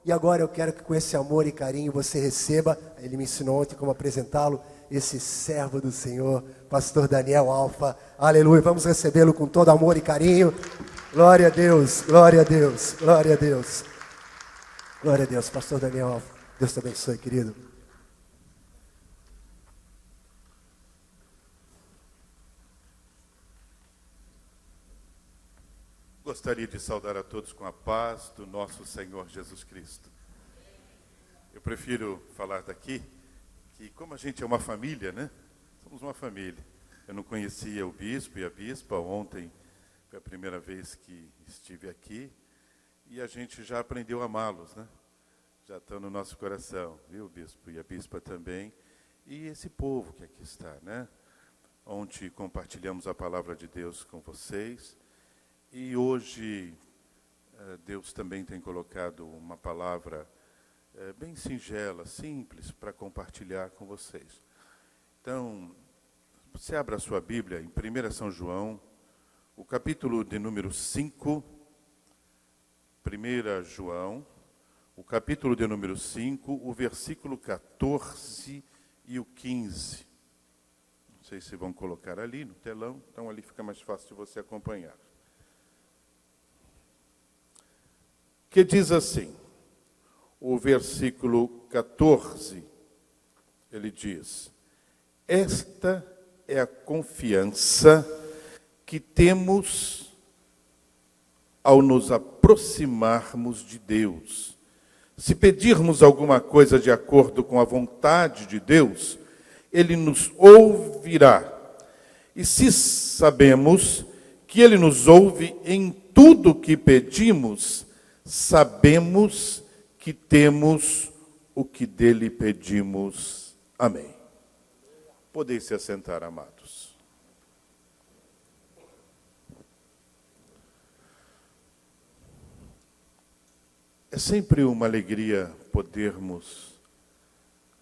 E agora eu quero que com esse amor e carinho você receba, ele me ensinou ontem como apresentá-lo, esse servo do Senhor, pastor Daniel Alfa. Aleluia, vamos recebê-lo com todo amor e carinho. Glória a Deus, glória a Deus, glória a Deus. Glória a Deus, pastor Daniel Alfa. Deus te abençoe, querido. Gostaria de saudar a todos com a paz do nosso Senhor Jesus Cristo. Eu prefiro falar daqui que, como a gente é uma família, né? Somos uma família. Eu não conhecia o bispo e a bispa. Ontem foi a primeira vez que estive aqui e a gente já aprendeu a amá-los, né? Já estão no nosso coração, viu, bispo? E a bispa também. E esse povo que aqui está, né? Ontem compartilhamos a palavra de Deus com vocês. E hoje, Deus também tem colocado uma palavra bem singela, simples, para compartilhar com vocês. Então, você abra a sua Bíblia em 1 São João, o capítulo de número 5, 1 João, o capítulo de número 5, o versículo 14 e o 15. Não sei se vão colocar ali no telão, então ali fica mais fácil de você acompanhar. Que diz assim, o versículo 14, ele diz: esta é a confiança que temos ao nos aproximarmos de Deus. Se pedirmos alguma coisa de acordo com a vontade de Deus, Ele nos ouvirá. E se sabemos que Ele nos ouve em tudo o que pedimos, sabemos que temos o que dele pedimos. Amém. Podem se assentar, amados. É sempre uma alegria podermos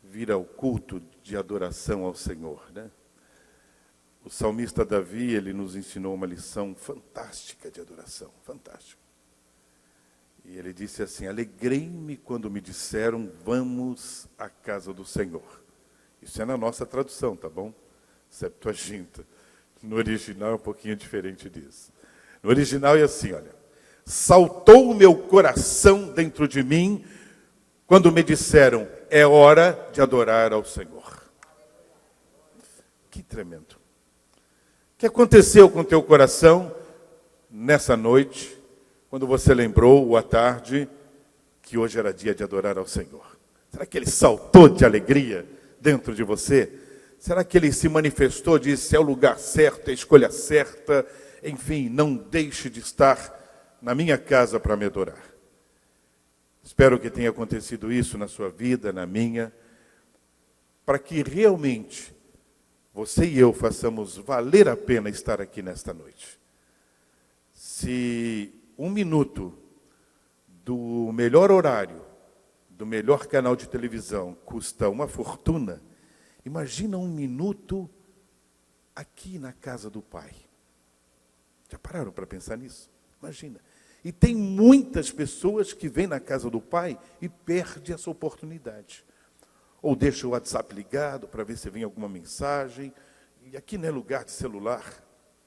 vir ao culto de adoração ao Senhor, né? O salmista Davi, ele nos ensinou uma lição fantástica de adoração, fantástica. E ele disse assim: alegrei-me quando me disseram, vamos à casa do Senhor. Isso é na nossa tradução, tá bom? Septuaginta. No original é um pouquinho diferente disso. No original é assim, olha. Saltou o meu coração dentro de mim quando me disseram, é hora de adorar ao Senhor. Que tremendo. O que aconteceu com o teu coração nessa noite, quando você lembrou, à tarde, que hoje era dia de adorar ao Senhor? Será que ele saltou de alegria dentro de você? Será que ele se manifestou, disse, é o lugar certo, é a escolha certa? Enfim, não deixe de estar na minha casa para me adorar. Espero que tenha acontecido isso na sua vida, na minha, para que realmente você e eu façamos valer a pena estar aqui nesta noite. Se 1 minuto do melhor horário, do melhor canal de televisão, custa uma fortuna, imagina 1 minuto aqui na casa do Pai. Já pararam para pensar nisso? Imagina. E tem muitas pessoas que vêm na casa do Pai e perdem essa oportunidade. Ou deixa o WhatsApp ligado para ver se vem alguma mensagem. E aqui não é lugar de celular.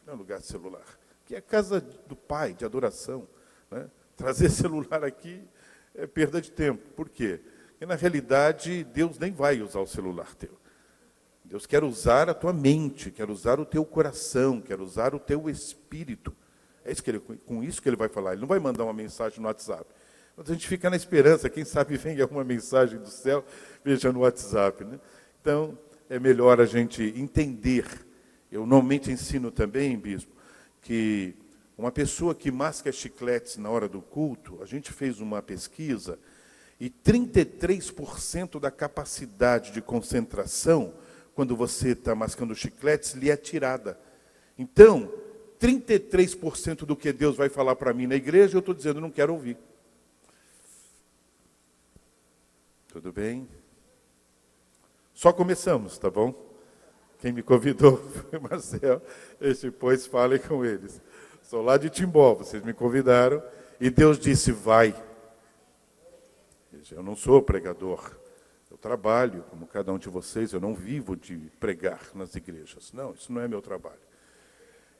Não é lugar de celular. Que é a casa do Pai, de adoração, né? Trazer celular aqui é perda de tempo. Por quê? Porque, na realidade, Deus nem vai usar o celular teu. Deus quer usar a tua mente, quer usar o teu coração, quer usar o teu espírito. É isso que com isso que ele vai falar. Ele não vai mandar uma mensagem no WhatsApp. Mas a gente fica na esperança, quem sabe vem alguma mensagem do céu, veja no WhatsApp, né? Então, é melhor a gente entender. Eu normalmente ensino também, bispo, que uma pessoa que masca chicletes na hora do culto, a gente fez uma pesquisa, e 33% da capacidade de concentração, quando você está mascando chicletes, lhe é tirada. Então, 33% do que Deus vai falar para mim na igreja, eu estou dizendo, não quero ouvir. Tudo bem? Só começamos, tá bom? Quem me convidou foi o Marcel. Depois falem com eles. Sou lá de Timbó, vocês me convidaram. E Deus disse, vai. Eu não sou pregador. Eu trabalho, como cada um de vocês, eu não vivo de pregar nas igrejas. Não, isso não é meu trabalho.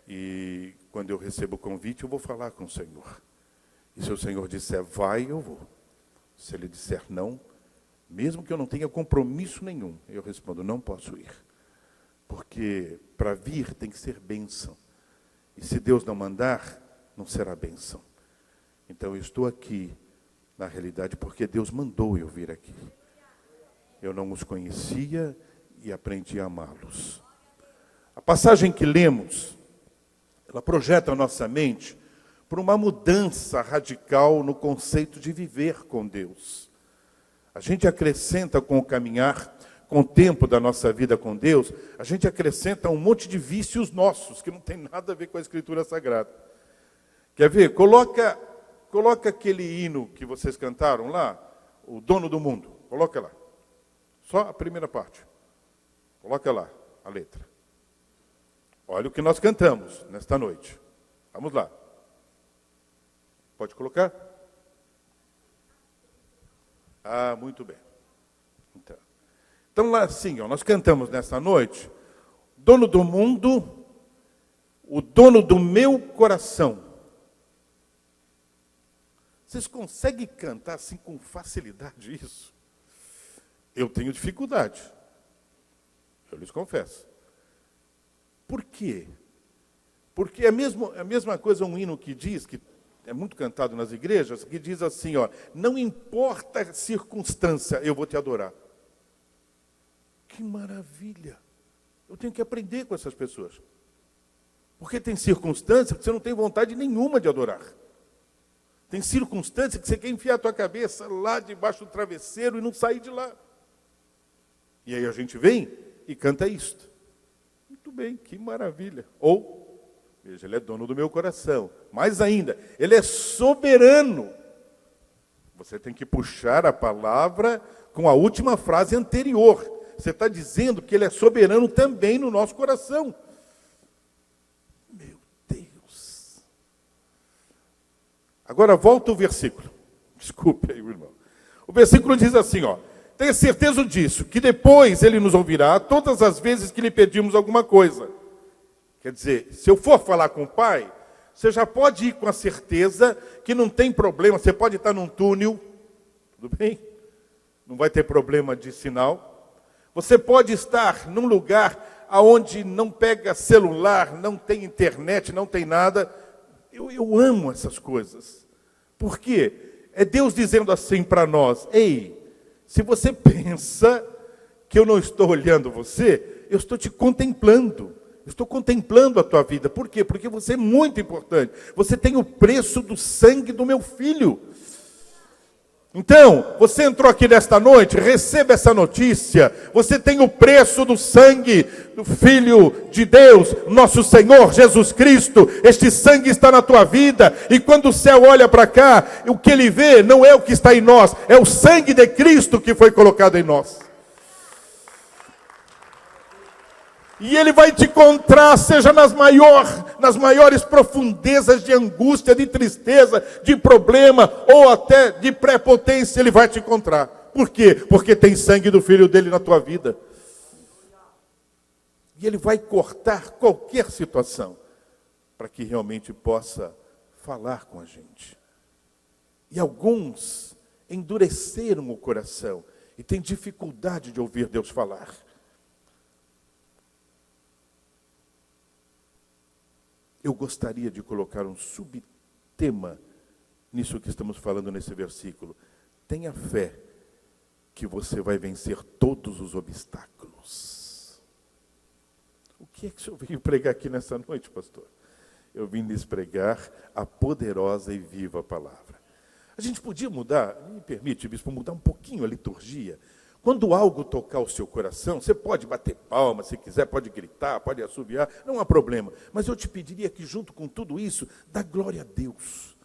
E quando eu recebo o convite, eu vou falar com o Senhor. E se o Senhor disser vai, eu vou. Se Ele disser não, mesmo que eu não tenha compromisso nenhum, eu respondo, não posso ir. Porque para vir tem que ser bênção. E se Deus não mandar, não será bênção. Então eu estou aqui, na realidade, porque Deus mandou eu vir aqui. Eu não os conhecia e aprendi a amá-los. A passagem que lemos, ela projeta a nossa mente por uma mudança radical no conceito de viver com Deus. A gente acrescenta com o caminhar, com o tempo da nossa vida com Deus, a gente acrescenta um monte de vícios nossos, que não tem nada a ver com a Escritura Sagrada. Quer ver? Coloca aquele hino que vocês cantaram lá, o Dono do Mundo. Coloca lá. Só a primeira parte. Coloca lá a letra. Olha o que nós cantamos nesta noite. Vamos lá. Pode colocar? Ah, muito bem. Então lá assim, nós cantamos nesta noite, dono do mundo, o dono do meu coração. Vocês conseguem cantar assim com facilidade isso? Eu tenho dificuldade. Eu lhes confesso. Por quê? Porque é a mesma coisa um hino que diz, que é muito cantado nas igrejas, que diz assim, ó, não importa a circunstância, eu vou te adorar. Que maravilha! Eu tenho que aprender com essas pessoas. Porque tem circunstância que você não tem vontade nenhuma de adorar. Tem circunstância que você quer enfiar a tua cabeça lá debaixo do travesseiro e não sair de lá. E aí a gente vem e canta isto. Muito bem, que maravilha. Ou, veja, Ele é dono do meu coração. Mais ainda, Ele é soberano. Você tem que puxar a palavra com a última frase anterior. Você está dizendo que Ele é soberano também no nosso coração. Meu Deus. Agora volta o versículo. Desculpe aí, irmão. O versículo diz assim, ó. Tenha certeza disso, que depois Ele nos ouvirá todas as vezes que lhe pedimos alguma coisa. Quer dizer, se eu for falar com o Pai, você já pode ir com a certeza que não tem problema. Você pode estar num túnel, tudo bem? Não vai ter problema de sinal. Você pode estar num lugar onde não pega celular, não tem internet, não tem nada. Eu amo essas coisas. Por quê? É Deus dizendo assim para nós, ei, se você pensa que eu não estou olhando você, eu estou te contemplando. Eu estou contemplando a tua vida. Por quê? Porque você é muito importante. Você tem o preço do sangue do meu filho. Então, você entrou aqui nesta noite, receba essa notícia. Você tem o preço do sangue do Filho de Deus, nosso Senhor Jesus Cristo. Este sangue está na tua vida. E quando o céu olha para cá, o que ele vê não é o que está em nós, é o sangue de Cristo que foi colocado em nós. E Ele vai te encontrar, seja nas maiores profundezas de angústia, de tristeza, de problema, ou até de prepotência, Ele vai te encontrar. Por quê? Porque tem sangue do Filho dele na tua vida. E Ele vai cortar qualquer situação, para que realmente possa falar com a gente. E alguns endureceram o coração, e têm dificuldade de ouvir Deus falar. Eu gostaria de colocar um subtema nisso que estamos falando nesse versículo. Tenha fé que você vai vencer todos os obstáculos. O que é que o senhor veio pregar aqui nessa noite, pastor? Eu vim lhes pregar a poderosa e viva palavra. A gente podia mudar, me permite, bispo, mudar um pouquinho a liturgia. Quando algo tocar o seu coração, você pode bater palma, se quiser, pode gritar, pode assobiar, não há problema. Mas eu te pediria que junto com tudo isso, dá glória a Deus.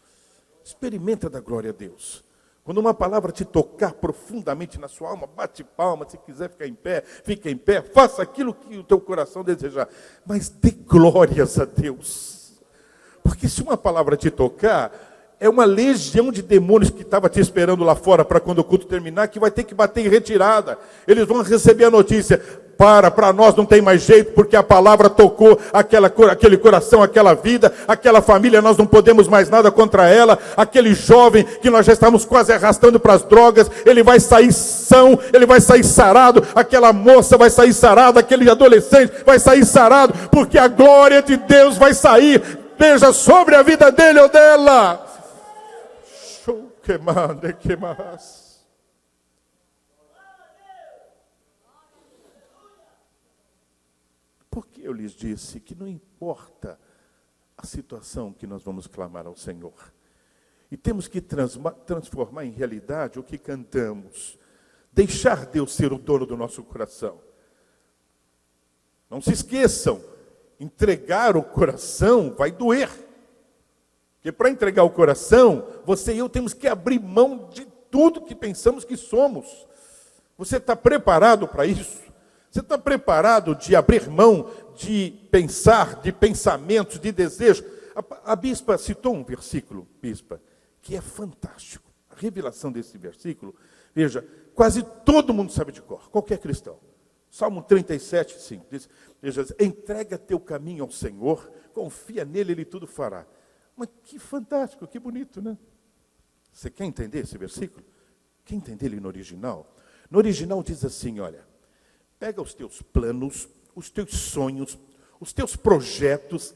Experimenta dar glória a Deus. Quando uma palavra te tocar profundamente na sua alma, bate palma, se quiser ficar em pé, fica em pé, faça aquilo que o teu coração desejar. Mas dê glórias a Deus. Porque se uma palavra te tocar, é uma legião de demônios que estava te esperando lá fora para quando o culto terminar, que vai ter que bater em retirada. Eles vão receber a notícia: para nós não tem mais jeito, porque a palavra tocou aquele coração, aquela vida, aquela família, nós não podemos mais nada contra ela. Aquele jovem que nós já estamos quase arrastando para as drogas, ele vai sair são, ele vai sair sarado, aquela moça vai sair sarada, aquele adolescente vai sair sarado, porque a glória de Deus vai sair, veja, sobre a vida dele ou dela. Que manda, que mais. Porque eu lhes disse que não importa a situação que nós vamos clamar ao Senhor. E temos que transformar em realidade o que cantamos. Deixar Deus ser o dono do nosso coração. Não se esqueçam, entregar o coração vai doer. Porque para entregar o coração, você e eu temos que abrir mão de tudo que pensamos que somos. Você está preparado para isso? Você está preparado de abrir mão de pensar, de pensamentos, de desejos? A bispa citou um versículo, bispa, que é fantástico. A revelação desse versículo, veja, quase todo mundo sabe de cor, qualquer cristão. Salmo 37, 5, diz, veja, entrega teu caminho ao Senhor, confia nele, ele tudo fará. Mas que fantástico, que bonito, né? Você quer entender esse versículo? Quer entender ele no original? No original diz assim, olha, pega os teus planos, os teus sonhos, os teus projetos,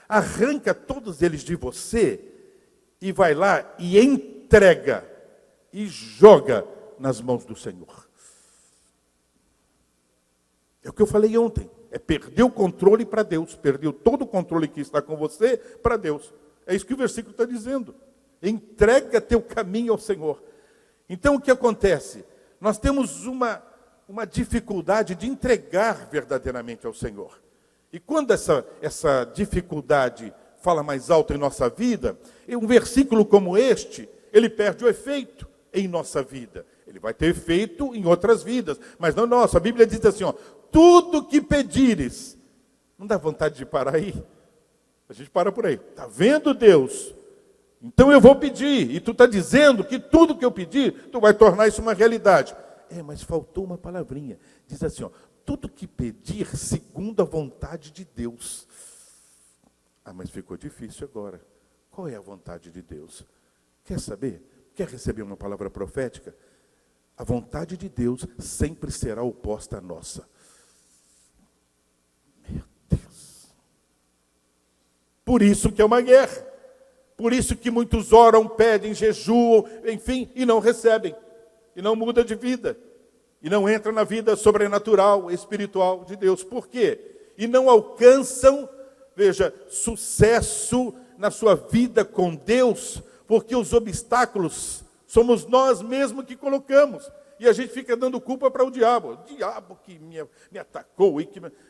arranca todos eles de você e vai lá e entrega e joga nas mãos do Senhor. É o que eu falei ontem, é perder o controle para Deus, perdeu todo o controle que está com você para Deus. É isso que o versículo está dizendo. Entrega teu caminho ao Senhor. Então o que acontece? Nós temos uma dificuldade de entregar verdadeiramente ao Senhor. E quando essa dificuldade fala mais alto em nossa vida, um versículo como este, ele perde o efeito em nossa vida. Ele vai ter efeito em outras vidas, mas não nossa. A Bíblia diz assim, ó, tudo que pedires. Não dá vontade de parar aí? A gente para por aí. Está vendo, Deus? Então eu vou pedir. E tu está dizendo que tudo que eu pedir, tu vai tornar isso uma realidade. Mas faltou uma palavrinha. Diz assim, ó, tudo que pedir segundo a vontade de Deus. Mas ficou difícil agora. Qual é a vontade de Deus? Quer saber? Quer receber uma palavra profética? A vontade de Deus sempre será oposta à nossa. Meu Deus. Por isso que é uma guerra. Por isso que muitos oram, pedem, jejuam, enfim, e não recebem. E não muda de vida. E não entra na vida sobrenatural, espiritual de Deus. Por quê? E não alcançam, veja, sucesso na sua vida com Deus, porque os obstáculos somos nós mesmos que colocamos. E a gente fica dando culpa para o diabo. O diabo que me atacou.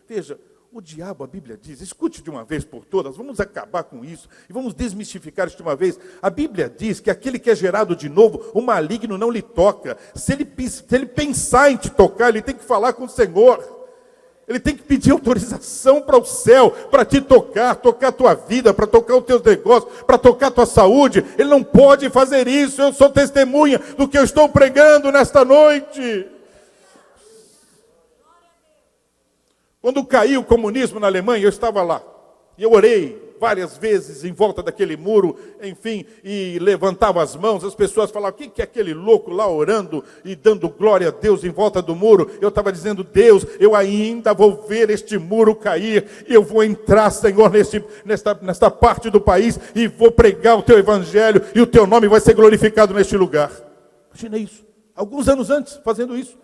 Veja, o diabo, a Bíblia diz, escute de uma vez por todas, vamos acabar com isso, e vamos desmistificar isso de uma vez. A Bíblia diz que aquele que é gerado de novo, o maligno não lhe toca. Se ele pensar em te tocar, ele tem que falar com o Senhor. Ele tem que pedir autorização para o céu, para te tocar a tua vida, para tocar os teus negócios, para tocar a tua saúde. Ele não pode fazer isso. Eu sou testemunha do que eu estou pregando nesta noite. Quando caiu o comunismo na Alemanha, eu estava lá. E eu orei várias vezes em volta daquele muro, enfim, e levantava as mãos. As pessoas falavam, o que é aquele louco lá orando e dando glória a Deus em volta do muro? Eu estava dizendo, Deus, eu ainda vou ver este muro cair. Eu vou entrar, Senhor, nesta parte do país e vou pregar o teu evangelho e o teu nome vai ser glorificado neste lugar. Imagina isso. Alguns anos antes, fazendo isso.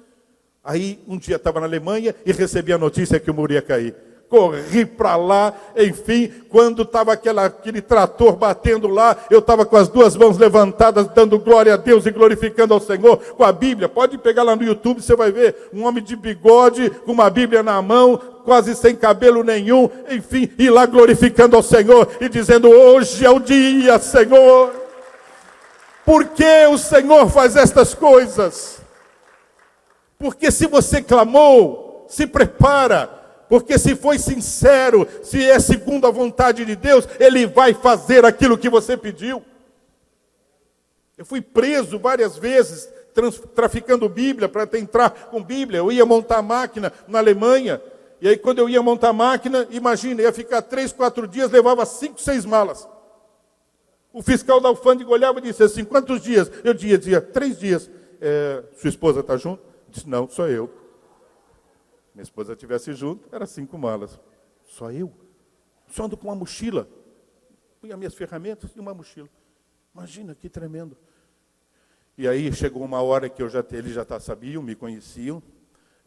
Aí, um dia estava na Alemanha e recebi a notícia que o muro ia cair. Corri para lá, enfim, quando estava aquele trator batendo lá, eu estava com as duas mãos levantadas, dando glória a Deus e glorificando ao Senhor, com a Bíblia. Pode pegar lá no YouTube, você vai ver um homem de bigode, com uma Bíblia na mão, quase sem cabelo nenhum, enfim, e lá glorificando ao Senhor e dizendo, hoje é o dia, Senhor. Por que o Senhor faz estas coisas? Porque se você clamou, se prepara. Porque se foi sincero, se é segundo a vontade de Deus, Ele vai fazer aquilo que você pediu. Eu fui preso várias vezes, traficando Bíblia, para entrar com Bíblia. Eu ia montar máquina na Alemanha. E aí, quando eu ia montar máquina, imagina, ia ficar 3, 4 dias, levava 5, 6 malas. O fiscal da alfândega olhava e disse assim, quantos dias? Eu dizia 3 dias. Sua esposa está junto? Disse, não, só eu. Minha esposa estivesse junto, era 5 malas. Só eu? Só ando com uma mochila. Punha minhas ferramentas e uma mochila. Imagina, que tremendo. E aí chegou uma hora que eles já sabiam, me conheciam.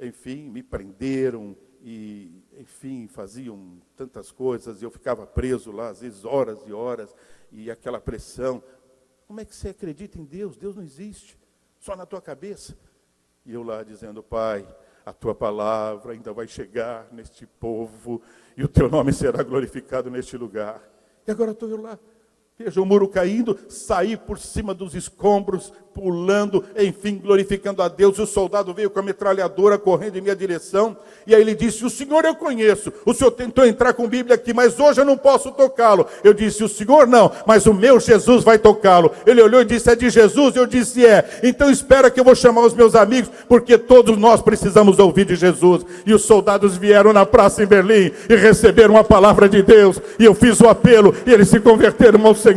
Enfim, me prenderam e, enfim, faziam tantas coisas. E eu ficava preso lá, às vezes horas e horas. E aquela pressão. Como é que você acredita em Deus? Deus não existe. Só na tua cabeça. E eu lá dizendo, Pai, a tua palavra ainda vai chegar neste povo. E o teu nome será glorificado neste lugar. E agora estou eu lá. Veja o muro caindo, saí por cima dos escombros, pulando, enfim, glorificando a Deus. E o soldado veio com a metralhadora correndo em minha direção. E aí ele disse, o senhor eu conheço. O senhor tentou entrar com Bíblia aqui, mas hoje eu não posso tocá-lo. Eu disse, o senhor não, mas o meu Jesus vai tocá-lo. Ele olhou e disse, é de Jesus? Eu disse, é. Então espera que eu vou chamar os meus amigos, porque todos nós precisamos ouvir de Jesus. E os soldados vieram na praça em Berlim e receberam a palavra de Deus. E eu fiz o apelo e eles se converteram ao Senhor.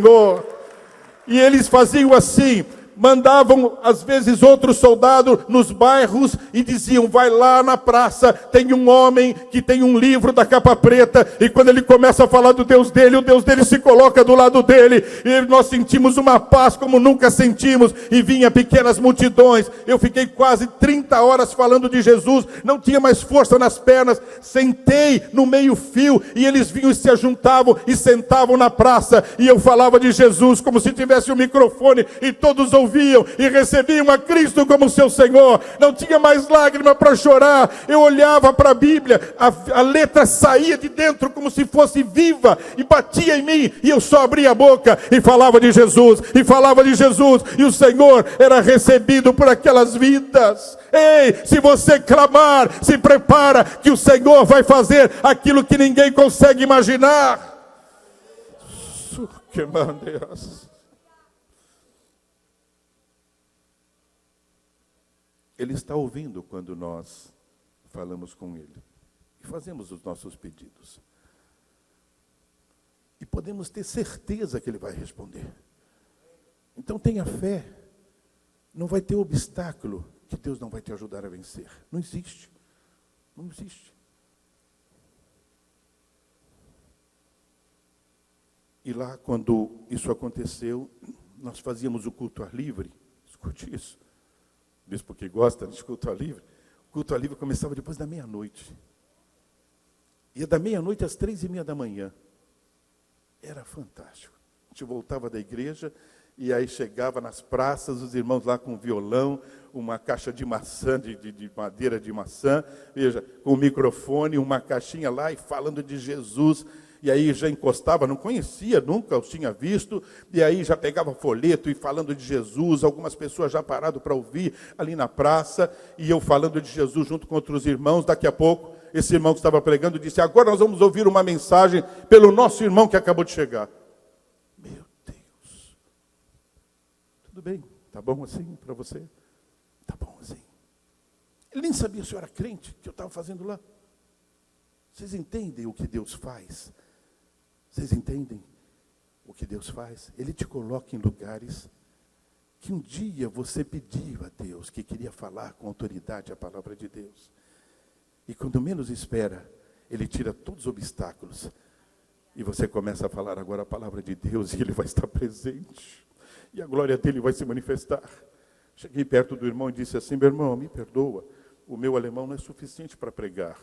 E eles faziam assim, mandavam às vezes outro soldado nos bairros e diziam, vai lá na praça, tem um homem que tem um livro da capa preta, e quando ele começa a falar do Deus dele, o Deus dele se coloca do lado dele, e nós sentimos uma paz como nunca sentimos, e vinha pequenas multidões. Eu fiquei quase 30 horas falando de Jesus, não tinha mais força nas pernas, sentei no meio fio, e eles vinham e se ajuntavam e sentavam na praça, e eu falava de Jesus como se tivesse um microfone, e todos ouviam e recebiam a Cristo como seu Senhor. Não tinha mais lágrima para chorar. Eu olhava para a Bíblia, a letra saía de dentro como se fosse viva e batia em mim, e eu só abria a boca e falava de Jesus, e falava de Jesus, e o Senhor era recebido por aquelas vidas. Ei, se você clamar, se prepara que o Senhor vai fazer aquilo que ninguém consegue imaginar. Que maneiras. Ele está ouvindo quando nós falamos com Ele e fazemos os nossos pedidos. E podemos ter certeza que Ele vai responder. Então tenha fé. Não vai ter obstáculo que Deus não vai te ajudar a vencer. Não existe. Não existe. E lá, quando isso aconteceu, nós fazíamos o culto ar livre. Escute isso. Bispo que gosta de culto ar livre. O culto ar livre começava depois da meia-noite. Ia da meia-noite às 3:30 da manhã. Era fantástico. A gente voltava da igreja e aí chegava nas praças, os irmãos lá com violão, uma caixa de maçã, de madeira de maçã, veja, com o microfone, uma caixinha lá e falando de Jesus. E aí já encostava, não conhecia, nunca os tinha visto, e aí já pegava folheto e falando de Jesus, algumas pessoas já pararam para ouvir ali na praça, e eu falando de Jesus junto com outros irmãos. Daqui a pouco, esse irmão que estava pregando disse, agora nós vamos ouvir uma mensagem pelo nosso irmão que acabou de chegar. Meu Deus. Tudo bem, tá bom assim para você? Tá bom assim. Ele nem sabia se eu era crente, que eu estava fazendo lá. Vocês entendem o que Deus faz? Vocês entendem o que Deus faz? Ele te coloca em lugares que um dia você pediu a Deus, que queria falar com autoridade a palavra de Deus. E quando menos espera, Ele tira todos os obstáculos. E você começa a falar agora a palavra de Deus, e Ele vai estar presente. E a glória dEle vai se manifestar. Cheguei perto do irmão e disse assim, meu irmão, me perdoa, o meu alemão não é suficiente para pregar.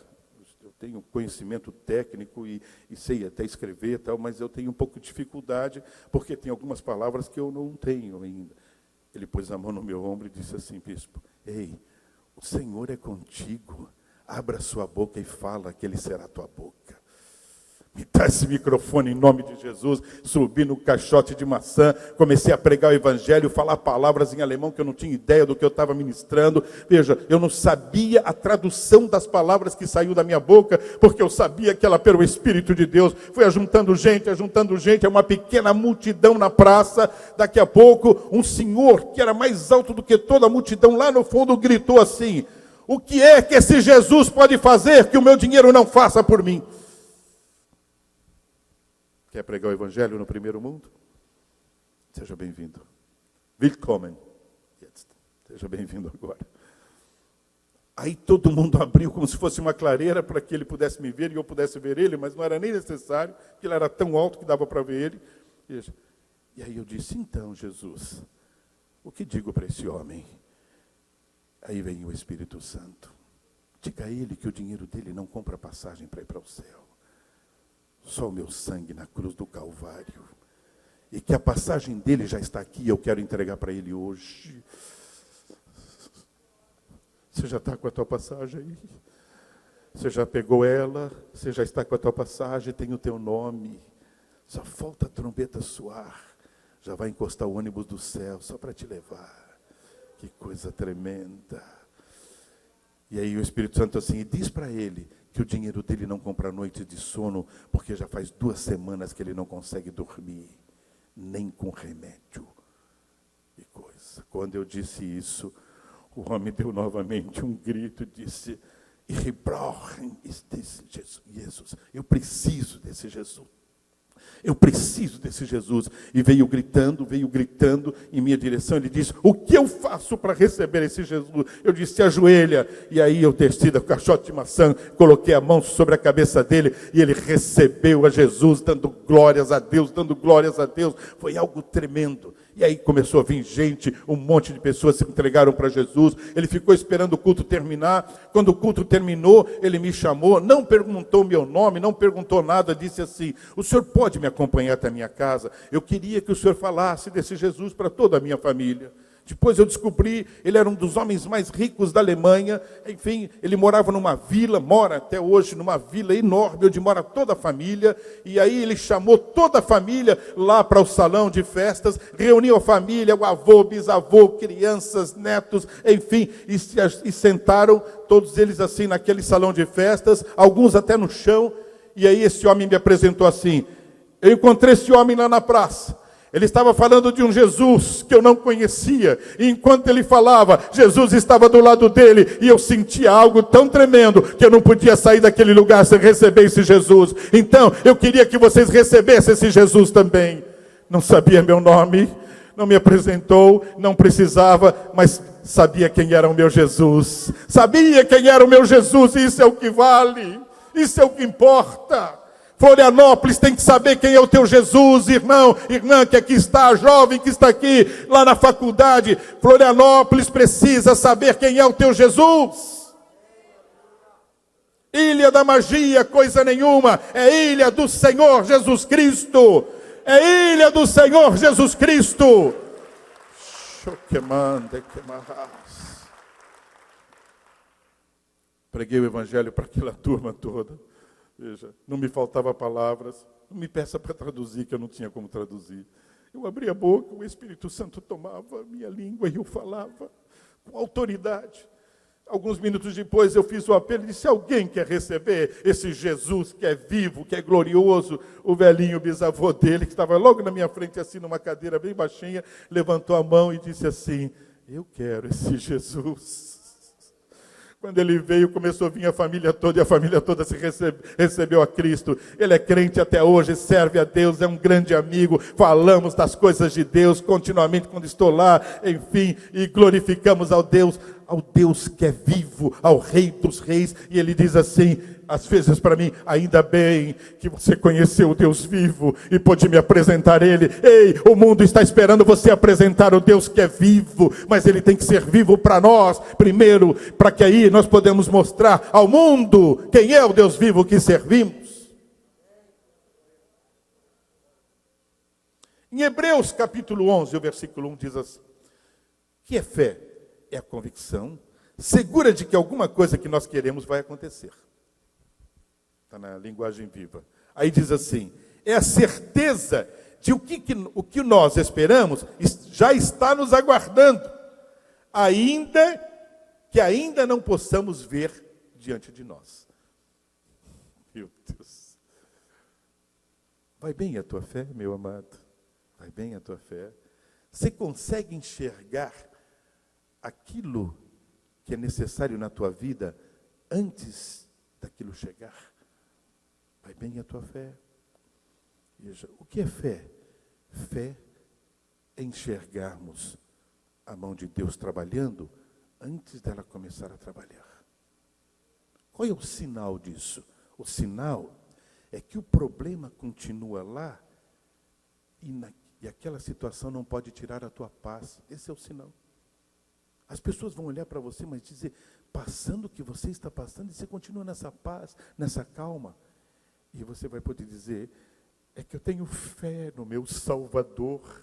Eu tenho conhecimento técnico e sei até escrever e tal, mas eu tenho um pouco de dificuldade, porque tem algumas palavras que eu não tenho ainda. Ele pôs a mão no meu ombro e disse assim, bispo, ei, o Senhor é contigo, abra sua boca e fala que Ele será a tua boca. Me dá esse microfone em nome de Jesus. Subi no caixote de maçã, comecei a pregar o evangelho, falar palavras em alemão que eu não tinha ideia do que eu estava ministrando. Veja, eu não sabia a tradução das palavras que saiu da minha boca, porque eu sabia que ela, pelo Espírito de Deus, foi ajuntando gente, é uma pequena multidão na praça. Daqui a pouco, um senhor que era mais alto do que toda a multidão, lá no fundo, gritou assim: o que é que esse Jesus pode fazer que o meu dinheiro não faça por mim? Quer pregar o evangelho no primeiro mundo? Seja bem-vindo. Willkommen. Seja bem-vindo agora. Aí todo mundo abriu como se fosse uma clareira para que ele pudesse me ver e eu pudesse ver ele, mas não era nem necessário, porque ele era tão alto que dava para ver ele. E aí eu disse: então, Jesus, o que digo para esse homem? Aí vem o Espírito Santo. Diga a ele que o dinheiro dele não compra passagem para ir para o céu. Só o meu sangue na cruz do Calvário. E que a passagem dele já está aqui e eu quero entregar para ele hoje. Você já está com a tua passagem aí? Você já pegou ela? Você já está com a tua passagem? Tem o teu nome. Só falta a trombeta soar. Já vai encostar o ônibus do céu só para te levar. Que coisa tremenda. E aí o Espírito Santo assim, e diz para ele que o dinheiro dele não compra noites de sono, porque já faz 2 semanas que ele não consegue dormir, nem com remédio. Que coisa. Quando eu disse isso, o homem deu novamente um grito e disse: Ich brauche Jesus. Eu preciso desse Jesus. Eu preciso desse Jesus. E veio gritando em minha direção. Ele disse: o que eu faço para receber esse Jesus? Eu disse: se ajoelha. E aí eu desci do caixote de maçã, coloquei a mão sobre a cabeça dele, e ele recebeu a Jesus, dando glórias a Deus, Foi algo tremendo. E aí começou a vir gente, um monte de pessoas se entregaram para Jesus. Ele ficou esperando o culto terminar. Quando o culto terminou, ele me chamou, não perguntou meu nome, não perguntou nada, disse assim: o senhor pode me acompanhar até a minha casa? Eu queria que o senhor falasse desse Jesus para toda a minha família. Depois eu descobri, ele era um dos homens mais ricos da Alemanha. Enfim, ele morava numa vila, mora até hoje numa vila enorme, onde mora toda a família. E aí ele chamou toda a família lá para o salão de festas, reuniu a família, o avô, bisavô, crianças, netos, enfim, e sentaram todos eles assim naquele salão de festas, alguns até no chão. E aí esse homem me apresentou assim: eu encontrei esse homem lá na praça. Ele estava falando de um Jesus que eu não conhecia. E enquanto ele falava, Jesus estava do lado dele. E eu sentia algo tão tremendo que eu não podia sair daquele lugar sem receber esse Jesus. Então, eu queria que vocês recebessem esse Jesus também. Não sabia meu nome, não me apresentou, não precisava, mas sabia quem era o meu Jesus. Sabia quem era o meu Jesus, e isso é o que vale. Isso é o que importa. Florianópolis tem que saber quem é o teu Jesus, irmão, irmã que aqui está, jovem que está aqui, lá na faculdade. Florianópolis precisa saber quem é o teu Jesus. Ilha da Magia, coisa nenhuma, é ilha do Senhor Jesus Cristo. É ilha do Senhor Jesus Cristo. Preguei o evangelho para aquela turma toda. Veja, não me faltava palavras. Não me peça para traduzir, que eu não tinha como traduzir. Eu abria a boca, o Espírito Santo tomava a minha língua e eu falava com autoridade. Alguns minutos depois eu fiz o apelo e disse: alguém quer receber esse Jesus que é vivo, que é glorioso? O velhinho bisavô dele, que estava logo na minha frente, assim, numa cadeira bem baixinha, levantou a mão e disse assim: eu quero esse Jesus. Quando ele veio, começou a vir a família toda, e a família toda recebeu a Cristo. Ele é crente até hoje, serve a Deus, é um grande amigo. Falamos das coisas de Deus continuamente quando estou lá, enfim, e glorificamos ao Deus que é vivo, ao Rei dos Reis. E ele diz assim, às vezes para mim: ainda bem que você conheceu o Deus vivo e pôde me apresentar Ele. Ei, o mundo está esperando você apresentar o Deus que é vivo, mas Ele tem que ser vivo para nós, primeiro, para que aí nós podemos mostrar ao mundo quem é o Deus vivo que servimos. Em Hebreus capítulo 11, o versículo 1 diz assim: que é fé? É a convicção segura de que alguma coisa que nós queremos vai acontecer. Está na linguagem viva. Aí diz assim, é a certeza de o que nós esperamos já está nos aguardando, ainda que ainda não possamos ver diante de nós. Meu Deus. Vai bem a tua fé, meu amado? Vai bem a tua fé? Você consegue enxergar aquilo que é necessário na tua vida antes daquilo chegar? Vai bem a tua fé? Veja, o que é fé? Fé é enxergarmos a mão de Deus trabalhando antes dela começar a trabalhar. Qual é o sinal disso? O sinal é que o problema continua lá e aquela situação não pode tirar a tua paz. Esse é o sinal. As pessoas vão olhar para você, mas dizer, passando o que você está passando, e você continua nessa paz, nessa calma. E você vai poder dizer, é que eu tenho fé no meu Salvador.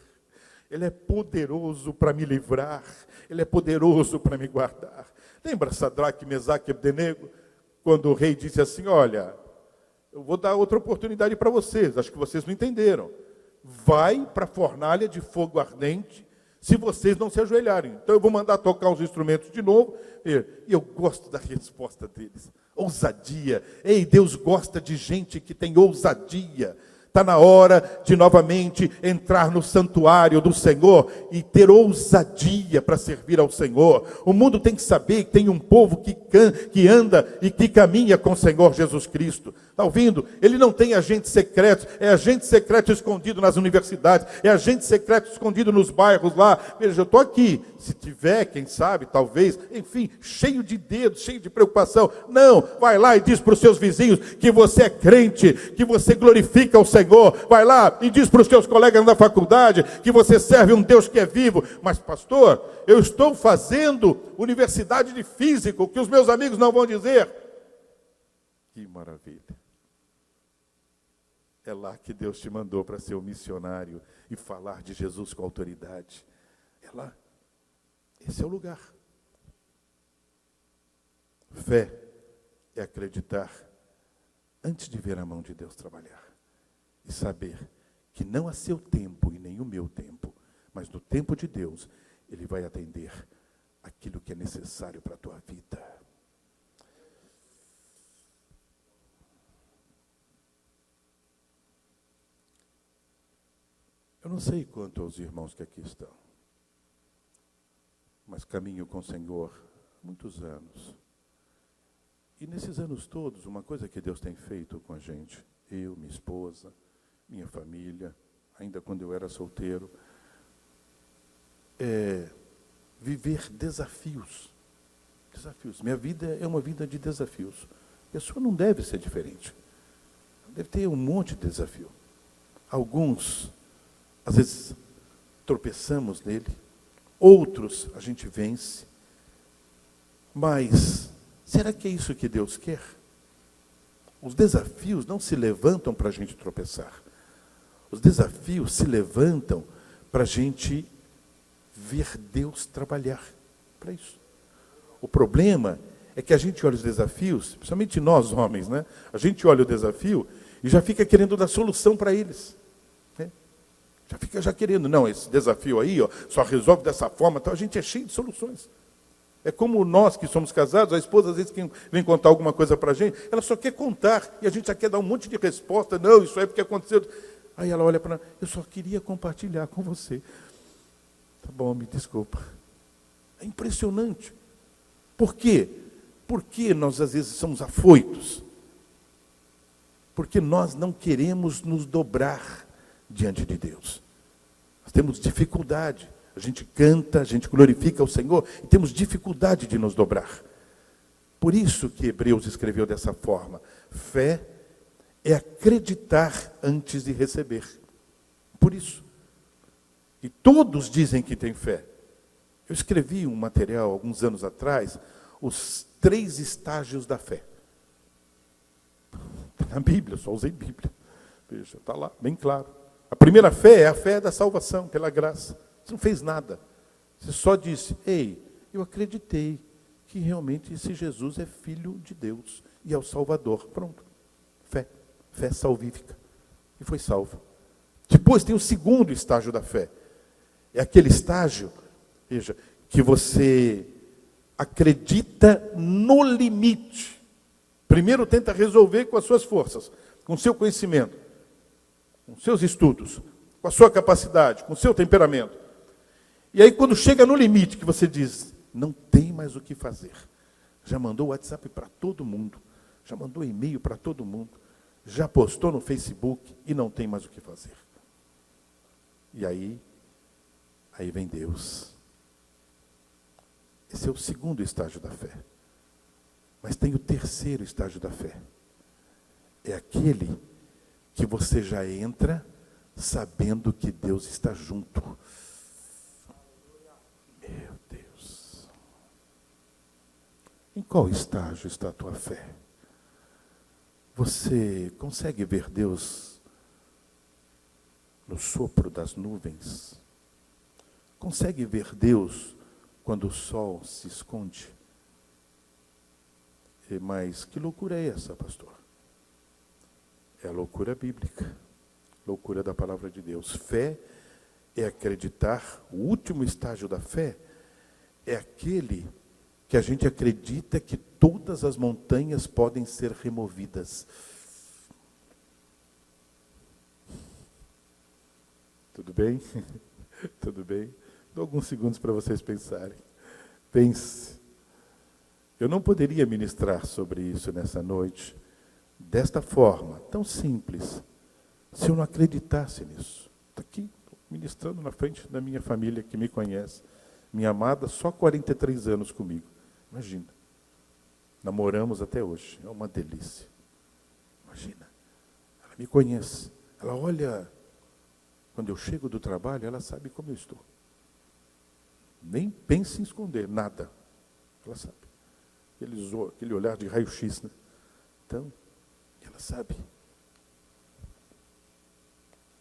Ele é poderoso para me livrar. Ele é poderoso para me guardar. Lembra Sadraque, Mesaque e Abdenego? Quando o rei disse assim, olha, eu vou dar outra oportunidade para vocês. Acho que vocês não entenderam. Vai para a fornalha de fogo ardente, se vocês não se ajoelharem. Então eu vou mandar tocar os instrumentos de novo. E eu gosto da resposta deles. Ousadia. Ei, Deus gosta de gente que tem ousadia. Está na hora de novamente entrar no santuário do Senhor e ter ousadia para servir ao Senhor. O mundo tem que saber que tem um povo que anda e que caminha com o Senhor Jesus Cristo. Está ouvindo? Ele não tem agente secreto, é agente secreto escondido nas universidades, é agente secreto escondido nos bairros lá. Veja, eu estou aqui. Se tiver, quem sabe, talvez, enfim, cheio de dedos, cheio de preocupação. Não, vai lá e diz para os seus vizinhos que você é crente, que você glorifica o Senhor. Vai lá e diz para os seus colegas da faculdade que você serve um Deus que é vivo. Mas pastor, eu estou fazendo universidade de física, o que os meus amigos não vão dizer. Que maravilha. É lá que Deus te mandou para ser um missionário e falar de Jesus com autoridade. É lá. Esse é o lugar. Fé é acreditar antes de ver a mão de Deus trabalhar. E saber que não a seu tempo e nem o meu tempo, mas no tempo de Deus, Ele vai atender aquilo que é necessário para a tua vida. Eu não sei quanto aos irmãos que aqui estão, mas caminho com o Senhor há muitos anos. E nesses anos todos, uma coisa que Deus tem feito com a gente, eu, minha esposa, minha família, ainda quando eu era solteiro, é viver desafios. Desafios. Minha vida é uma vida de desafios. E a sua não deve ser diferente. Deve ter um monte de desafio. Alguns, às vezes, tropeçamos nele. Outros, a gente vence. Mas, será que é isso que Deus quer? Os desafios não se levantam para a gente tropeçar. Os desafios se levantam para a gente ver Deus trabalhar para isso. O problema é que a gente olha os desafios, principalmente nós homens, né? A gente olha o desafio e já fica querendo dar solução para eles. Né? Já fica querendo, não, esse desafio aí, ó, só resolve dessa forma. Então a gente é cheio de soluções. É como nós que somos casados, a esposa às vezes que vem contar alguma coisa para a gente, ela só quer contar e a gente já quer dar um monte de resposta. Não, isso é porque aconteceu. Aí ela olha para nós, eu só queria compartilhar com você. Tá bom, me desculpa. É impressionante. Por quê? Porque nós às vezes somos afoitos. Porque nós não queremos nos dobrar diante de Deus. Nós temos dificuldade. A gente canta, a gente glorifica o Senhor e temos dificuldade de nos dobrar. Por isso que Hebreus escreveu dessa forma. Fé é acreditar antes de receber. Por isso. E todos dizem que têm fé. Eu escrevi um material alguns anos atrás, os 3 estágios da fé. Está na Bíblia, só usei Bíblia. Veja, está lá, bem claro. A primeira fé é a fé da salvação, pela graça. Você não fez nada. Você só disse, ei, eu acreditei que realmente esse Jesus é filho de Deus e é o Salvador. Pronto. Fé. Fé salvífica. E foi salvo. Depois tem o segundo estágio da fé. É aquele estágio, veja, que você acredita no limite. Primeiro tenta resolver com as suas forças, com o seu conhecimento, com seus estudos, com a sua capacidade, com o seu temperamento. E aí quando chega no limite que você diz, não tem mais o que fazer. Já mandou WhatsApp para todo mundo, já mandou e-mail para todo mundo, já postou no Facebook e não tem mais o que fazer. E aí vem Deus. Esse é o segundo estágio da fé. Mas tem o terceiro estágio da fé. É aquele que você já entra sabendo que Deus está junto. Meu Deus. Em qual estágio está a tua fé? Você consegue ver Deus no sopro das nuvens? Consegue ver Deus quando o sol se esconde? Mas que loucura é essa, pastor? É a loucura bíblica, loucura da palavra de Deus. Fé é acreditar, o último estágio da fé é aquele que a gente acredita que todas as montanhas podem ser removidas. Tudo bem? Tudo bem? Dou alguns segundos para vocês pensarem. Pense. Eu não poderia ministrar sobre isso nessa noite, desta forma, tão simples, se eu não acreditasse nisso. Estou aqui, ministrando na frente da minha família, que me conhece. Minha amada, só 43 anos comigo. Imagina. Namoramos até hoje. É uma delícia. Imagina. Ela me conhece. Ela olha, quando eu chego do trabalho, ela sabe como eu estou. Nem pense em esconder, nada. Ela sabe. Aquele olhar de raio-x, né? Então, ela sabe.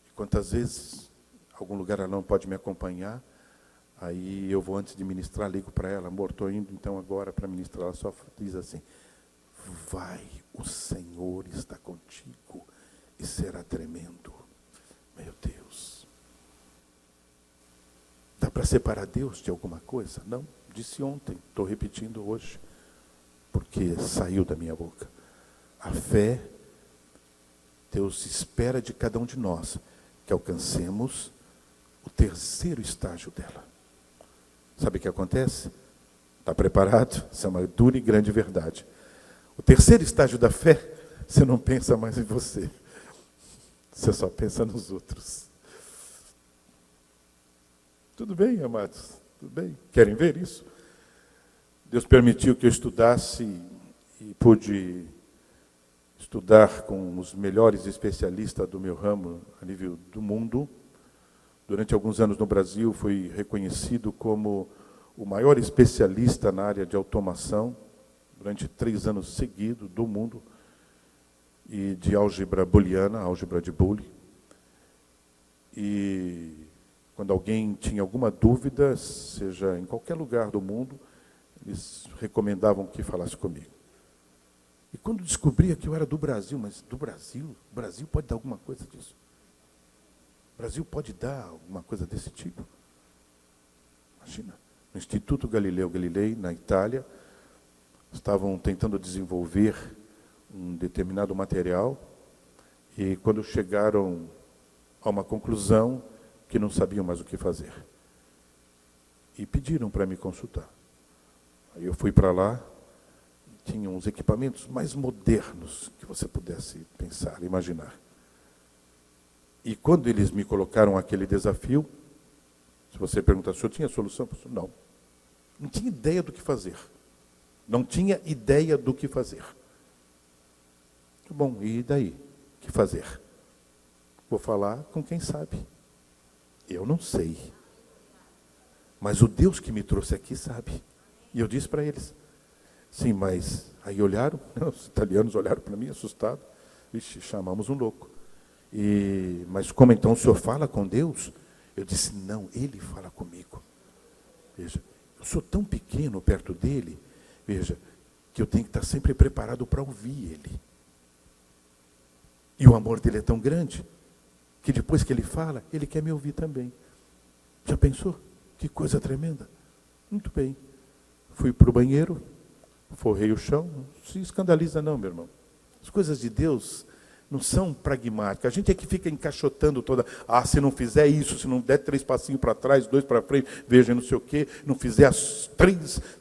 E quantas vezes, algum lugar ela não pode me acompanhar, aí eu vou antes de ministrar, ligo para ela, amor, estou indo então agora para ministrar. Ela só diz assim, vai, o Senhor está contigo e será tremendo. Meu Deus. Dá para separar Deus de alguma coisa? Não, disse ontem, estou repetindo hoje, porque saiu da minha boca. A fé, Deus espera de cada um de nós que alcancemos o terceiro estágio dela. Sabe o que acontece? Está preparado? Isso é uma dura e grande verdade. O terceiro estágio da fé, você não pensa mais em você. Você só pensa nos outros. Tudo bem, amados? Tudo bem? Querem ver isso? Deus permitiu que eu estudasse e pude estudar com os melhores especialistas do meu ramo a nível do mundo. Durante alguns anos no Brasil, fui reconhecido como o maior especialista na área de automação, durante 3 anos seguidos do mundo, e de álgebra booleana, álgebra de Boole. E quando alguém tinha alguma dúvida, seja em qualquer lugar do mundo, eles recomendavam que falasse comigo. E quando descobria que eu era do Brasil, mas do Brasil? O Brasil pode dar alguma coisa disso? O Brasil pode dar alguma coisa desse tipo? Imagina, no Instituto Galileu Galilei, na Itália, estavam tentando desenvolver um determinado material, e quando chegaram a uma conclusão, que não sabiam mais o que fazer. E pediram para me consultar. Aí eu fui para lá, e tinham os equipamentos mais modernos que você pudesse pensar, imaginar. E quando eles me colocaram aquele desafio, se você perguntar se eu tinha solução, eu disse, não. Não tinha ideia do que fazer. Não tinha ideia do que fazer. Bom, e daí? O que fazer? Vou falar com quem sabe. Eu não sei. Mas o Deus que me trouxe aqui sabe. E eu disse para eles, sim, mas aí olharam, os italianos olharam para mim assustados. Vixe, chamamos um louco. Mas como então o senhor fala com Deus? Eu disse, não, Ele fala comigo. Veja, eu sou tão pequeno perto dEle, veja, que eu tenho que estar sempre preparado para ouvir Ele. E o amor dele é tão grande, que depois que ele fala, ele quer me ouvir também. Já pensou? Que coisa tremenda. Muito bem. Fui para o banheiro, forrei o chão. Não se escandaliza não, meu irmão. As coisas de Deus não são pragmáticas. A gente é que fica encaixotando toda. Ah, se não fizer isso, se não der 3 passinhos para trás, 2 para frente, veja não sei o quê, não fizer as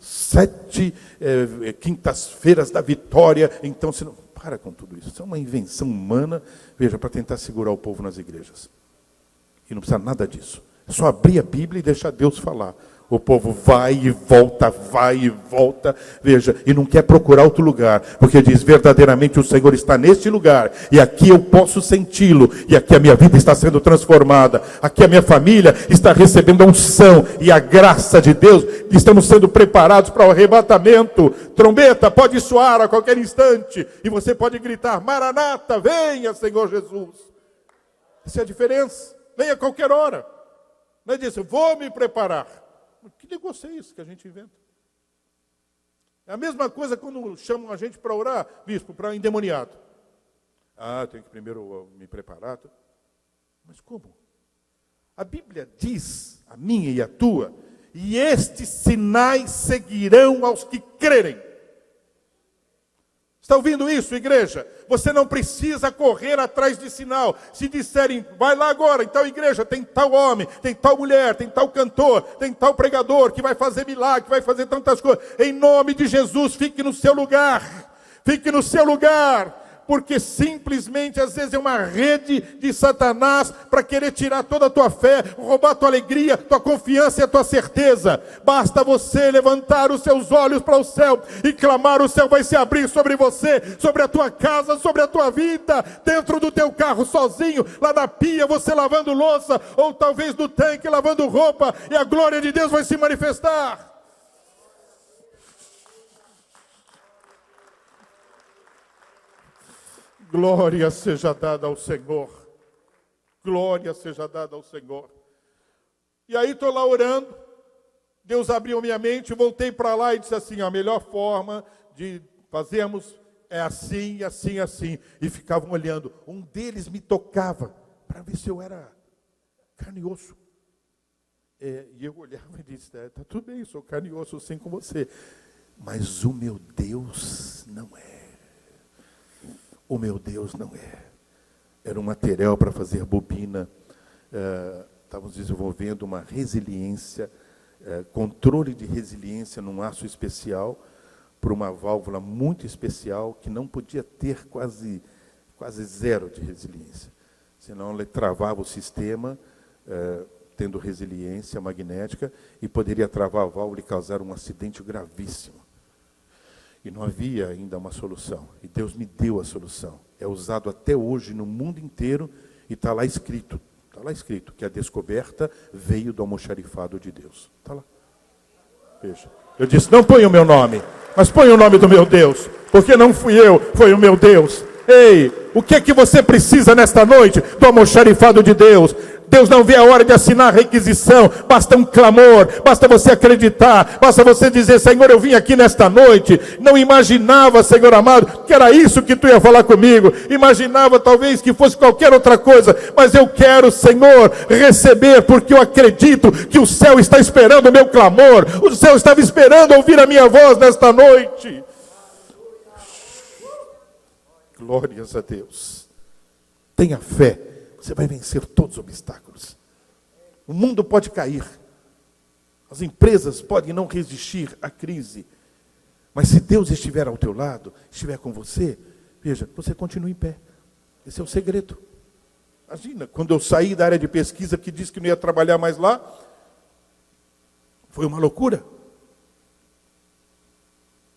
7 quintas-feiras da vitória, então se não... Para com tudo isso. Isso é uma invenção humana, veja, para tentar segurar o povo nas igrejas. E não precisa nada disso. É só abrir a Bíblia e deixar Deus falar. O povo vai e volta, veja, e não quer procurar outro lugar, porque diz, verdadeiramente o Senhor está neste lugar, e aqui eu posso senti-lo, e aqui a minha vida está sendo transformada, aqui a minha família está recebendo a unção, e a graça de Deus, estamos sendo preparados para o arrebatamento. Trombeta pode soar a qualquer instante, e você pode gritar, Maranata, venha Senhor Jesus. Essa é a diferença, venha a qualquer hora. Não é disso, vou me preparar. Que negócio é isso que a gente inventa? É a mesma coisa quando chamam a gente para orar, bispo, para endemoniado. Ah, tenho que primeiro me preparar. Mas como? A Bíblia diz, a minha e a tua, e estes sinais seguirão aos que crerem. Está ouvindo isso, igreja? Você não precisa correr atrás de sinal. Se disserem, vai lá agora, em tal igreja, tem tal homem, tem tal mulher, tem tal cantor, tem tal pregador, que vai fazer milagre, que vai fazer tantas coisas. Em nome de Jesus, fique no seu lugar. Fique no seu lugar. Porque simplesmente, às vezes, é uma rede de Satanás para querer tirar toda a tua fé, roubar a tua alegria, tua confiança e a tua certeza. Basta você levantar os seus olhos para o céu e clamar, o céu vai se abrir sobre você, sobre a tua casa, sobre a tua vida, dentro do teu carro sozinho, lá na pia, você lavando louça, ou talvez no tanque lavando roupa, e a glória de Deus vai se manifestar. Glória seja dada ao Senhor. Glória seja dada ao Senhor. E aí estou lá orando. Deus abriu minha mente, voltei para lá e disse assim, a melhor forma de fazermos é assim, assim, assim. E ficavam olhando. Um deles me tocava para ver se eu era carne e osso. E eu olhava e disse, está tudo bem, sou carne e osso, sim, com você. Mas o meu Deus não é. O meu Deus não é. Era um material para fazer bobina. Estávamos desenvolvendo uma resiliência, controle de resiliência num aço especial, por uma válvula muito especial, que não podia ter quase zero de resiliência. Senão ele travava o sistema, tendo resiliência magnética, e poderia travar a válvula e causar um acidente gravíssimo. E não havia ainda uma solução. E Deus me deu a solução. É usado até hoje no mundo inteiro e está lá escrito. Está lá escrito que a descoberta veio do almoxarifado de Deus. Está lá. Veja. Eu disse, não põe o meu nome, mas põe o nome do meu Deus. Porque não fui eu, foi o meu Deus. Ei, o que é que você precisa nesta noite do almoxarifado de Deus? Deus não vê a hora de assinar a requisição, basta um clamor, basta você acreditar, basta você dizer, Senhor, eu vim aqui nesta noite, não imaginava, Senhor amado, que era isso que tu ia falar comigo, imaginava talvez que fosse qualquer outra coisa, mas eu quero, Senhor, receber, porque eu acredito que o céu está esperando o meu clamor, o céu estava esperando ouvir a minha voz nesta noite. Glórias a Deus. Tenha fé. Você vai vencer todos os obstáculos. O mundo pode cair. As empresas podem não resistir à crise. Mas se Deus estiver ao teu lado, estiver com você, veja, você continua em pé. Esse é o segredo. Imagina, quando eu saí da área de pesquisa que disse que não ia trabalhar mais lá, foi uma loucura.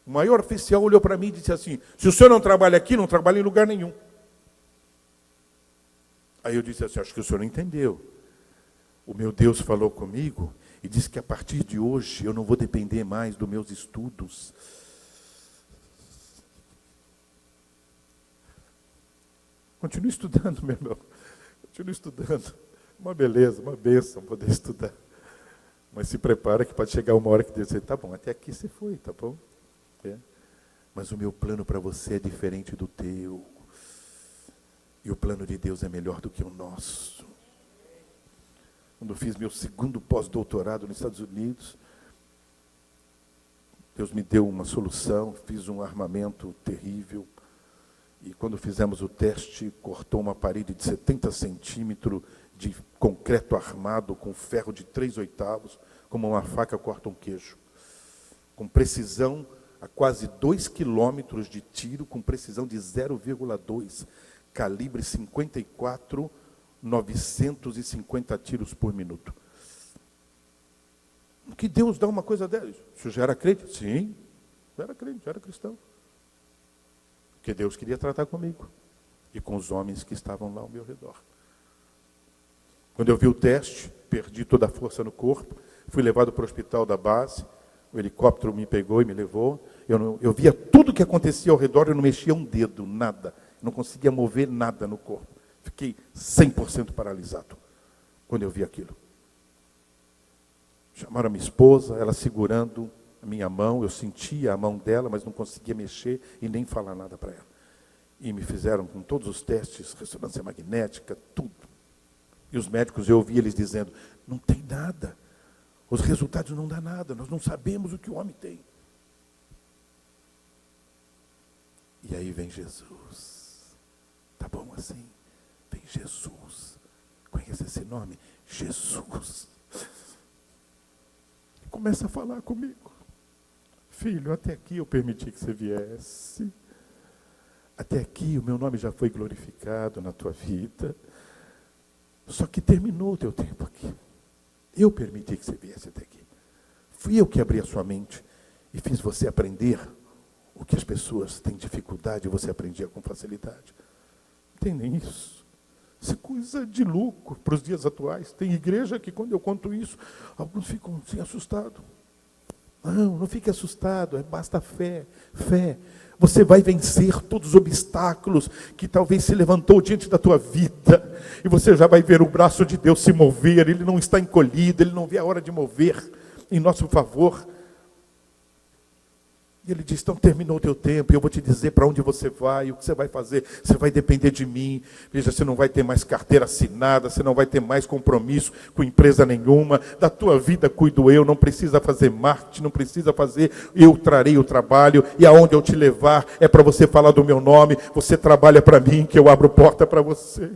O maior oficial olhou para mim e disse assim, se o senhor não trabalha aqui, não trabalha em lugar nenhum. Aí eu disse assim, acho que o senhor não entendeu. O meu Deus falou comigo e disse que a partir de hoje eu não vou depender mais dos meus estudos. Continue estudando, meu irmão. Continue estudando. Uma beleza, uma bênção poder estudar. Mas se prepara que pode chegar uma hora que Deus diz, tá bom, até aqui você foi, tá bom? Mas o meu plano para você é diferente do teu. E o plano de Deus é melhor do que o nosso. Quando eu fiz meu segundo pós-doutorado nos Estados Unidos, Deus me deu uma solução, fiz um armamento terrível. E quando fizemos o teste, cortou uma parede de 70 centímetros de concreto armado com ferro de 3/8, como uma faca corta um queijo. Com precisão, a quase 2 quilômetros de tiro, com precisão de 0,2. Calibre 54, 950 tiros por minuto. Que Deus dá uma coisa dessa? Isso já era crente? Sim, já era crente, já era cristão. Porque Deus queria tratar comigo e com os homens que estavam lá ao meu redor. Quando eu vi o teste, perdi toda a força no corpo, fui levado para o hospital da base, o helicóptero me pegou e me levou. Eu via tudo o que acontecia ao redor, eu não mexia um dedo, nada. Não conseguia mover nada no corpo. Fiquei 100% paralisado quando eu vi aquilo. Chamaram a minha esposa, ela segurando a minha mão, eu sentia a mão dela, mas não conseguia mexer e nem falar nada para ela. E me fizeram com todos os testes, ressonância magnética, tudo. E os médicos, eu ouvi eles dizendo, não tem nada, os resultados não dão nada, nós não sabemos o que o homem tem. E aí vem Jesus. Tá bom assim? Vem Jesus. Conhece esse nome? Jesus. Começa a falar comigo. Filho, até aqui eu permiti que você viesse. Até aqui o meu nome já foi glorificado na tua vida. Só que terminou o teu tempo aqui. Eu permiti que você viesse até aqui. Fui eu que abri a sua mente e fiz você aprender o que as pessoas têm dificuldade e você aprendia com facilidade. Entendem isso? Isso é coisa de louco para os dias atuais. Tem igreja que, quando eu conto isso, alguns ficam assim, assustados. Não fique assustado, basta fé. Fé. Você vai vencer todos os obstáculos que talvez se levantou diante da tua vida. E você já vai ver o braço de Deus se mover. Ele não está encolhido, Ele não vê a hora de mover em nosso favor. E ele diz, então terminou o teu tempo, e eu vou te dizer para onde você vai, o que você vai fazer, você vai depender de mim. Veja, você não vai ter mais carteira assinada, você não vai ter mais compromisso com empresa nenhuma, da tua vida cuido eu, não precisa fazer marketing, não precisa fazer, eu trarei o trabalho, e aonde eu te levar é para você falar do meu nome, você trabalha para mim, que eu abro porta para você.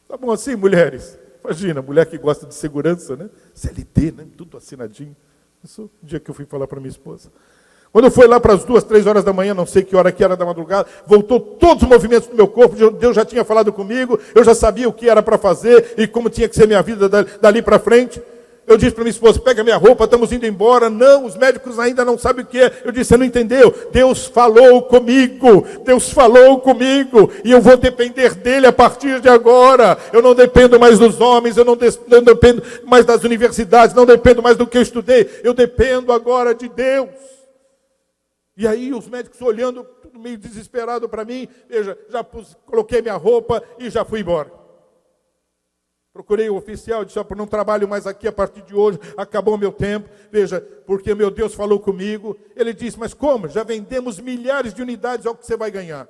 Tá bom assim, mulheres? Imagina, mulher que gosta de segurança, né? CLT, né? Tudo assinadinho. Isso, o dia que eu fui falar para minha esposa. Quando eu fui lá para as 2, 3 horas da manhã, não sei que hora que era da madrugada, voltou todos os movimentos do meu corpo, Deus já tinha falado comigo, eu já sabia o que era para fazer e como tinha que ser minha vida dali para frente. Eu disse para minha esposa, pega minha roupa, estamos indo embora. Não, os médicos ainda não sabem o que é. Eu disse, você não entendeu? Deus falou comigo, e eu vou depender dele a partir de agora. Eu não dependo mais dos homens, eu não dependo mais das universidades, não dependo mais do que eu estudei. Eu dependo agora de Deus. E aí os médicos olhando, tudo meio desesperado para mim, veja, coloquei minha roupa e já fui embora. Procurei o oficial, disse, não trabalho mais aqui a partir de hoje, acabou o meu tempo. Veja, porque meu Deus falou comigo. Ele disse, mas como? Já vendemos milhares de unidades, olha o que você vai ganhar.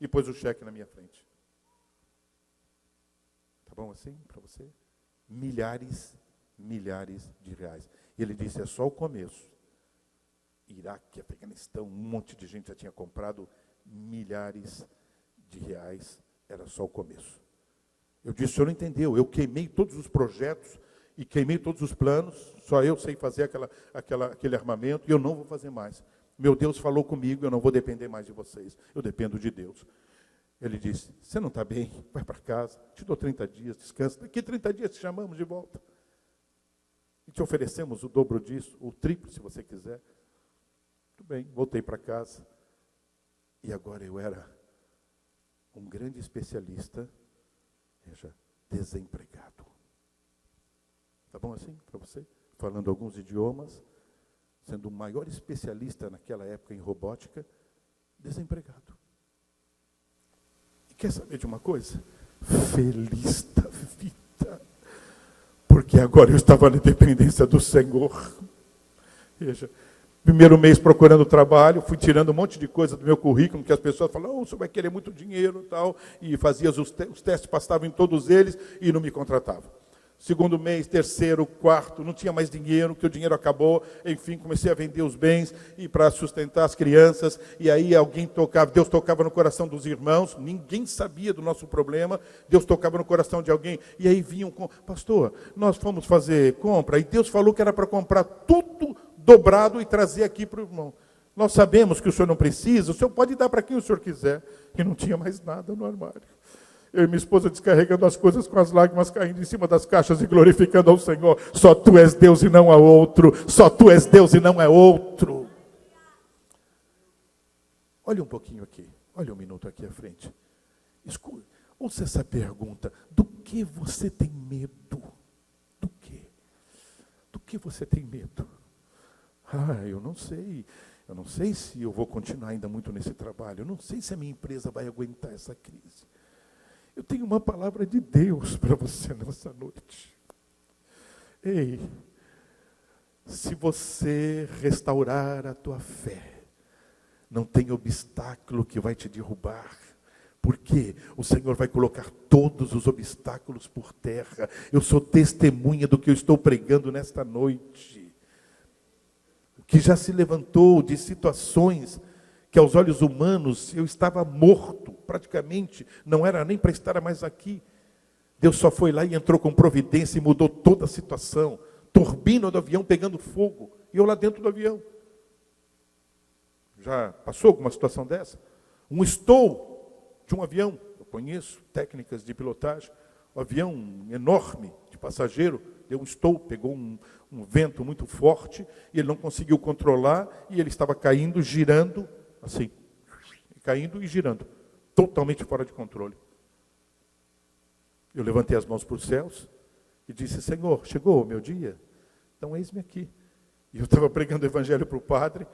E pôs o cheque na minha frente. Tá bom assim para você? Milhares de reais. E ele disse, é só o começo. Iraque, Afeganistão, um monte de gente já tinha comprado milhares de reais. Era só o começo. Eu disse, o senhor não entendeu, eu queimei todos os projetos e queimei todos os planos, só eu sei fazer aquele armamento e eu não vou fazer mais. Meu Deus falou comigo, eu não vou depender mais de vocês, eu dependo de Deus. Ele disse, você não está bem, vai para casa, te dou 30 dias, descansa, daqui 30 dias te chamamos de volta. E te oferecemos o dobro disso, o triplo se você quiser. Tudo bem, voltei para casa. E agora eu era um grande especialista, veja, desempregado. Tá bom assim para você? Falando alguns idiomas, sendo o maior especialista naquela época em robótica, desempregado. E quer saber de uma coisa? Feliz da vida. Porque agora eu estava na dependência do Senhor. Veja, Primeiro mês procurando trabalho, fui tirando um monte de coisa do meu currículo, que as pessoas falavam, você vai querer muito dinheiro e tal, e fazia os testes, passavam em todos eles e não me contratavam. Segundo mês, terceiro, quarto, não tinha mais dinheiro, porque o dinheiro acabou, enfim, comecei a vender os bens e para sustentar as crianças, e aí Deus tocava no coração dos irmãos, ninguém sabia do nosso problema, Deus tocava no coração de alguém, e aí vinham com, pastor, nós fomos fazer compra, e Deus falou que era para comprar tudo dobrado e trazer aqui para o irmão. Nós sabemos que o senhor não precisa, o senhor pode dar para quem o senhor quiser, e não tinha mais nada no armário. Eu e minha esposa descarregando as coisas com as lágrimas caindo em cima das caixas e glorificando ao Senhor. Só tu és Deus e não há outro. Só tu és Deus e não é outro. Olha um pouquinho aqui. Olha um minuto aqui à frente. Escuta, ouça essa pergunta. Do que você tem medo? Do quê? Do que você tem medo? Eu não sei. Eu não sei se eu vou continuar ainda muito nesse trabalho. Eu não sei se a minha empresa vai aguentar essa crise. Eu tenho uma palavra de Deus para você nessa noite. Ei, se você restaurar a tua fé, não tem obstáculo que vai te derrubar. Porque o Senhor vai colocar todos os obstáculos por terra. Eu sou testemunha do que eu estou pregando nesta noite. O que já se levantou de situações que aos olhos humanos eu estava morto, praticamente, não era nem para estar mais aqui. Deus só foi lá e entrou com providência e mudou toda a situação. Turbina do avião pegando fogo, e eu lá dentro do avião. Já passou alguma situação dessa? Um stall de um avião, eu conheço técnicas de pilotagem, um avião enorme de passageiro, deu um stall, pegou um vento muito forte, e ele não conseguiu controlar, e ele estava caindo, girando, assim, caindo e girando, totalmente fora de controle. Eu levantei as mãos para os céus e disse, Senhor, chegou o meu dia? Então eis-me aqui. E eu estava pregando o evangelho para o padre,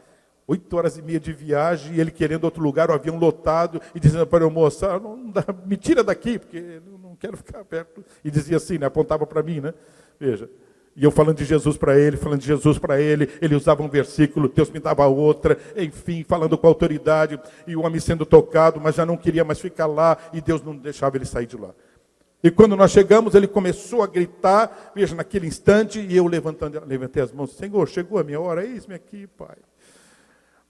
8h30 de viagem, e ele querendo outro lugar, o avião lotado, e dizendo para eu, moça, não dá, me tira daqui, porque eu não quero ficar perto. E dizia assim, né, apontava para mim, né? Veja. E eu falando de Jesus para ele, ele usava um versículo, Deus me dava outra, enfim, falando com autoridade, e o homem sendo tocado, mas já não queria mais ficar lá, e Deus não deixava ele sair de lá. E quando nós chegamos, ele começou a gritar, veja, naquele instante, e eu levantei as mãos, Senhor, chegou a minha hora, eis-me aqui, Pai.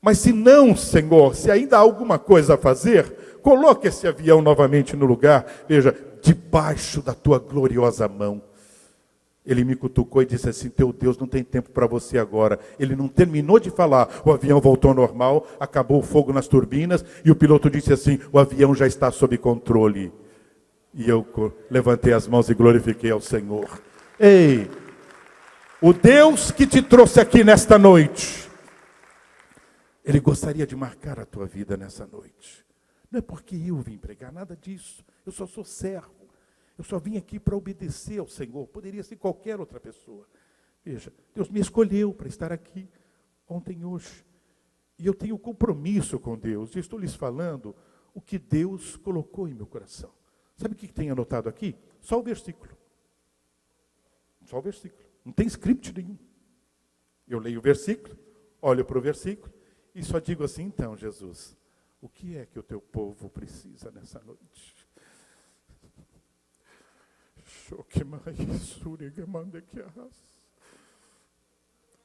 Mas se não, Senhor, se ainda há alguma coisa a fazer, coloque esse avião novamente no lugar, veja, debaixo da tua gloriosa mão. Ele me cutucou e disse assim, teu Deus não tem tempo para você agora. Ele não terminou de falar, o avião voltou ao normal, acabou o fogo nas turbinas, e o piloto disse assim, o avião já está sob controle. E eu levantei as mãos e glorifiquei ao Senhor. Ei, o Deus que te trouxe aqui nesta noite, Ele gostaria de marcar a tua vida nessa noite. Não é porque eu vim pregar, nada disso. Eu só sou servo. Eu só vim aqui para obedecer ao Senhor. Poderia ser qualquer outra pessoa. Veja, Deus me escolheu para estar aqui ontem e hoje. E eu tenho compromisso com Deus. E estou lhes falando o que Deus colocou em meu coração. Sabe o que tem anotado aqui? Só o versículo. Só o versículo. Não tem script nenhum. Eu leio o versículo, olho para o versículo e só digo assim, então, Jesus, o que é que o teu povo precisa nessa noite?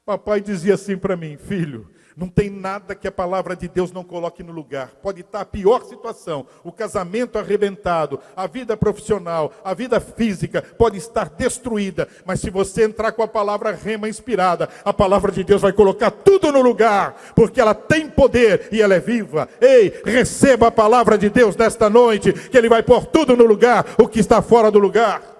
Papai dizia assim para mim, filho, não tem nada que a palavra de Deus não coloque no lugar. Pode estar a pior situação, o casamento arrebentado, a vida profissional, a vida física pode estar destruída. Mas se você entrar com a palavra rema inspirada, a palavra de Deus vai colocar tudo no lugar, porque ela tem poder e ela é viva. Ei, receba a palavra de Deus nesta noite, que Ele vai pôr tudo no lugar, o que está fora do lugar.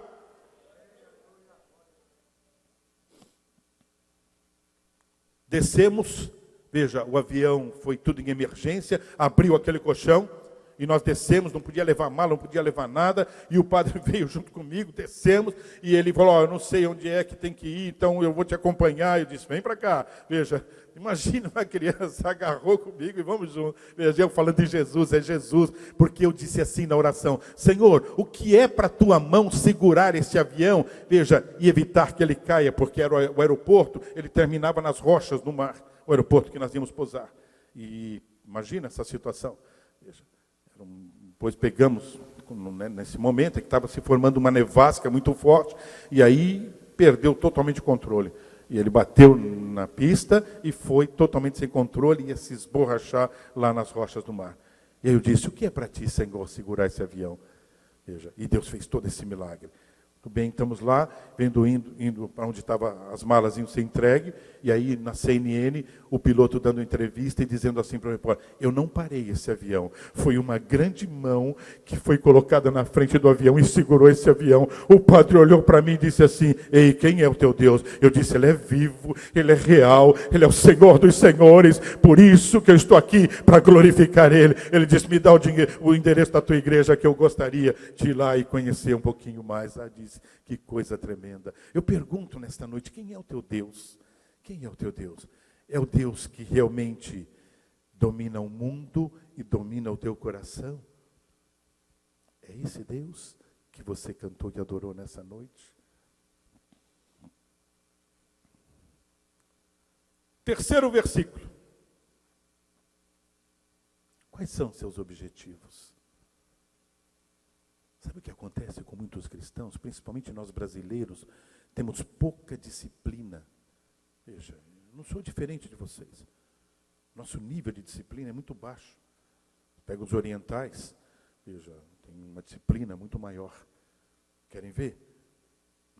Descemos, veja, o avião foi tudo em emergência, abriu aquele colchão, e nós descemos, não podia levar mala, não podia levar nada, e o padre veio junto comigo, descemos, e ele falou, eu não sei onde é que tem que ir, então eu vou te acompanhar. Eu disse, vem para cá, veja, imagina uma criança, agarrou comigo e vamos juntos. Veja, eu falando de Jesus, é Jesus, porque eu disse assim na oração, Senhor, o que é para tua mão segurar esse avião, veja, e evitar que ele caia, porque era o aeroporto, ele terminava nas rochas do mar. o aeroporto que nós íamos pousar. E imagina essa situação. Veja, depois pegamos, nesse momento, que estava se formando uma nevasca muito forte, e aí perdeu totalmente o controle. E ele bateu na pista e foi totalmente sem controle, ia se esborrachar lá nas rochas do mar. E aí eu disse, o que é para ti, Senhor, segurar esse avião? Veja, e Deus fez todo esse milagre. Tudo bem, estamos lá, indo para onde estavam as malas iam ser entregues, e aí na CNN, o piloto dando entrevista e dizendo assim para o repórter, eu não parei esse avião, foi uma grande mão que foi colocada na frente do avião e segurou esse avião. O padre olhou para mim e disse assim, ei, quem é o teu Deus? Eu disse, ele é vivo, ele é real, ele é o Senhor dos senhores, por isso que eu estou aqui, para glorificar ele. Ele disse, me dá o endereço da tua igreja que eu gostaria de ir lá e conhecer um pouquinho mais. Disse, que coisa tremenda. Eu pergunto nesta noite, quem é o teu Deus? Quem é o teu Deus? É o Deus que realmente domina o mundo e domina o teu coração? É esse Deus que você cantou e adorou nessa noite? Terceiro versículo. Quais são seus objetivos? Sabe o que acontece com muitos cristãos, principalmente nós brasileiros, temos pouca disciplina. Veja, eu não sou diferente de vocês. Nosso nível de disciplina é muito baixo. Pega os orientais, veja, tem uma disciplina muito maior. Querem ver?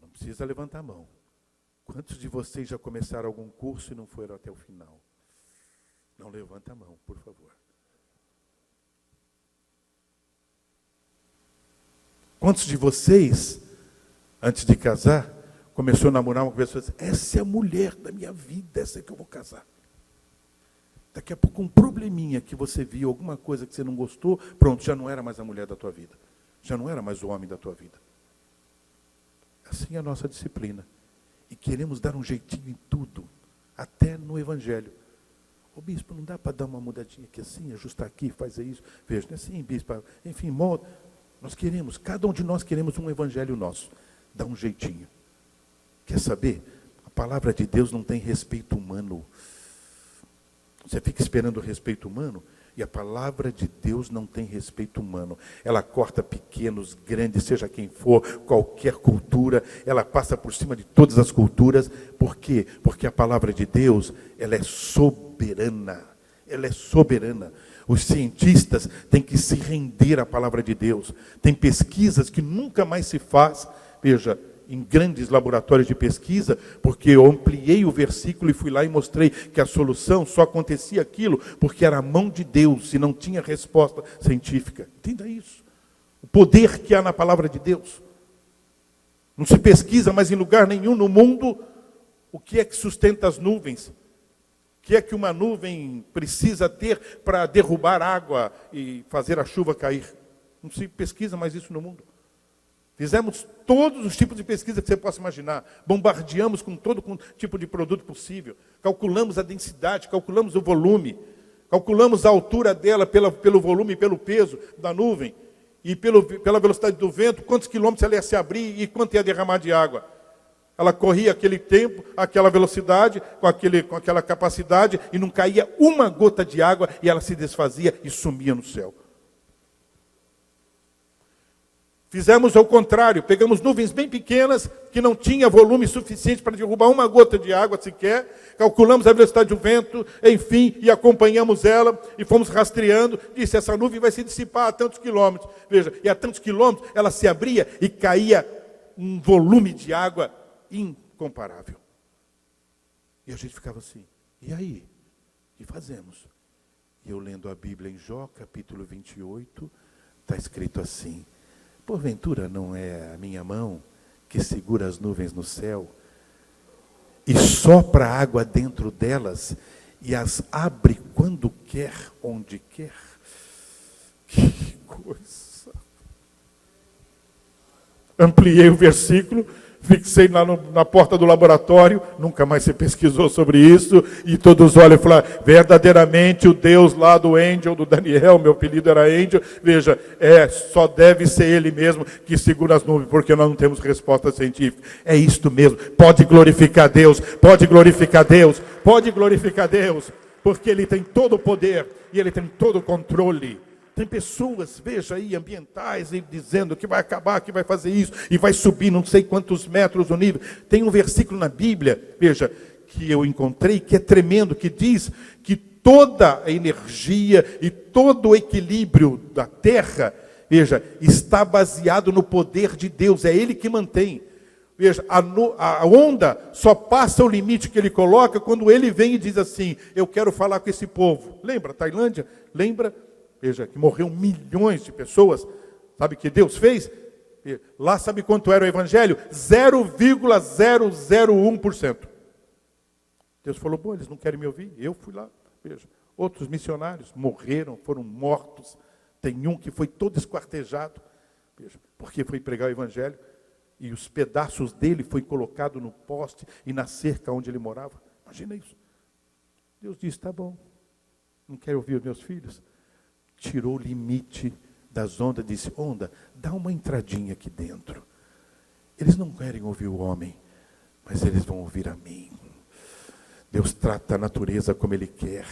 Não precisa levantar a mão. Quantos de vocês já começaram algum curso e não foram até o final? Não levanta a mão, por favor. Quantos de vocês, antes de casar, começou a namorar uma pessoa e disse, essa é a mulher da minha vida, essa é que eu vou casar. Daqui a pouco um probleminha que você viu, alguma coisa que você não gostou, pronto, já não era mais a mulher da tua vida. Já não era mais o homem da tua vida. Assim é a nossa disciplina. E queremos dar um jeitinho em tudo, até no evangelho. Ô bispo, não dá para dar uma mudadinha aqui assim, ajustar aqui, fazer isso. Veja, não é assim, bispo, enfim, modo. Nós queremos, cada um de nós queremos um evangelho nosso. Dá um jeitinho. Quer saber? A palavra de Deus não tem respeito humano. Você fica esperando o respeito humano e a palavra de Deus não tem respeito humano. Ela corta pequenos, grandes, seja quem for, qualquer cultura. Ela passa por cima de todas as culturas. Por quê? Porque a palavra de Deus, ela é soberana. Ela é soberana. Os cientistas têm que se render à palavra de Deus. Tem pesquisas que nunca mais se faz, veja, em grandes laboratórios de pesquisa, porque eu ampliei o versículo e fui lá e mostrei que a solução só acontecia aquilo porque era a mão de Deus e não tinha resposta científica. Entenda isso. O poder que há na palavra de Deus. Não se pesquisa mais em lugar nenhum no mundo o que é que sustenta as nuvens. O que é que uma nuvem precisa ter para derrubar água e fazer a chuva cair? Não se pesquisa mais isso no mundo. Fizemos todos os tipos de pesquisa que você possa imaginar. Bombardeamos com todo tipo de produto possível. Calculamos a densidade, calculamos o volume. Calculamos a altura dela pelo volume e pelo peso da nuvem. E pela velocidade do vento, quantos quilômetros ela ia se abrir e quanto ia derramar de água. Ela corria aquele tempo, aquela velocidade, com aquela capacidade, e não caía uma gota de água, e ela se desfazia e sumia no céu. Fizemos ao contrário, pegamos nuvens bem pequenas, que não tinha volume suficiente para derrubar uma gota de água sequer, calculamos a velocidade do vento, enfim, e acompanhamos ela, e fomos rastreando, disse, essa nuvem vai se dissipar a tantos quilômetros. Veja, e a tantos quilômetros, ela se abria e caía um volume de água incomparável. E a gente ficava assim, e aí? O que fazemos? E eu lendo a Bíblia em Jó, capítulo 28, está escrito assim, porventura não é a minha mão que segura as nuvens no céu e sopra a água dentro delas e as abre quando quer, onde quer? Que coisa! Ampliei o versículo, Fixei lá na porta do laboratório, nunca mais se pesquisou sobre isso, e todos olham e falam, verdadeiramente o Deus lá do Angel, do Daniel, meu apelido era Angel, veja, só deve ser ele mesmo que segura as nuvens, porque nós não temos resposta científica. É isto mesmo, pode glorificar Deus, pode glorificar Deus, pode glorificar Deus, porque Ele tem todo o poder, e Ele tem todo o controle. Tem pessoas, veja aí, ambientais, e dizendo que vai acabar, que vai fazer isso, e vai subir não sei quantos metros o nível. Tem um versículo na Bíblia, veja, que eu encontrei, que é tremendo, que diz que toda a energia e todo o equilíbrio da Terra, veja, está baseado no poder de Deus, é Ele que mantém. Veja, a onda só passa o limite que Ele coloca quando Ele vem e diz assim, eu quero falar com esse povo. Lembra, Tailândia? Lembra? Veja, que morreu milhões de pessoas. Sabe o que Deus fez? Lá sabe quanto era o evangelho? 0,001%. Deus falou, bom, eles não querem me ouvir. Eu fui lá. Veja, outros missionários morreram, foram mortos. Tem um que foi todo esquartejado. Veja, porque foi pregar o evangelho. E os pedaços dele foi colocado no poste e na cerca onde ele morava. Imagina isso. Deus disse, tá bom. Não quer ouvir os meus filhos? Tirou o limite das ondas, disse, onda, dá uma entradinha aqui dentro. Eles não querem ouvir o homem, mas eles vão ouvir a mim. Deus trata a natureza como Ele quer.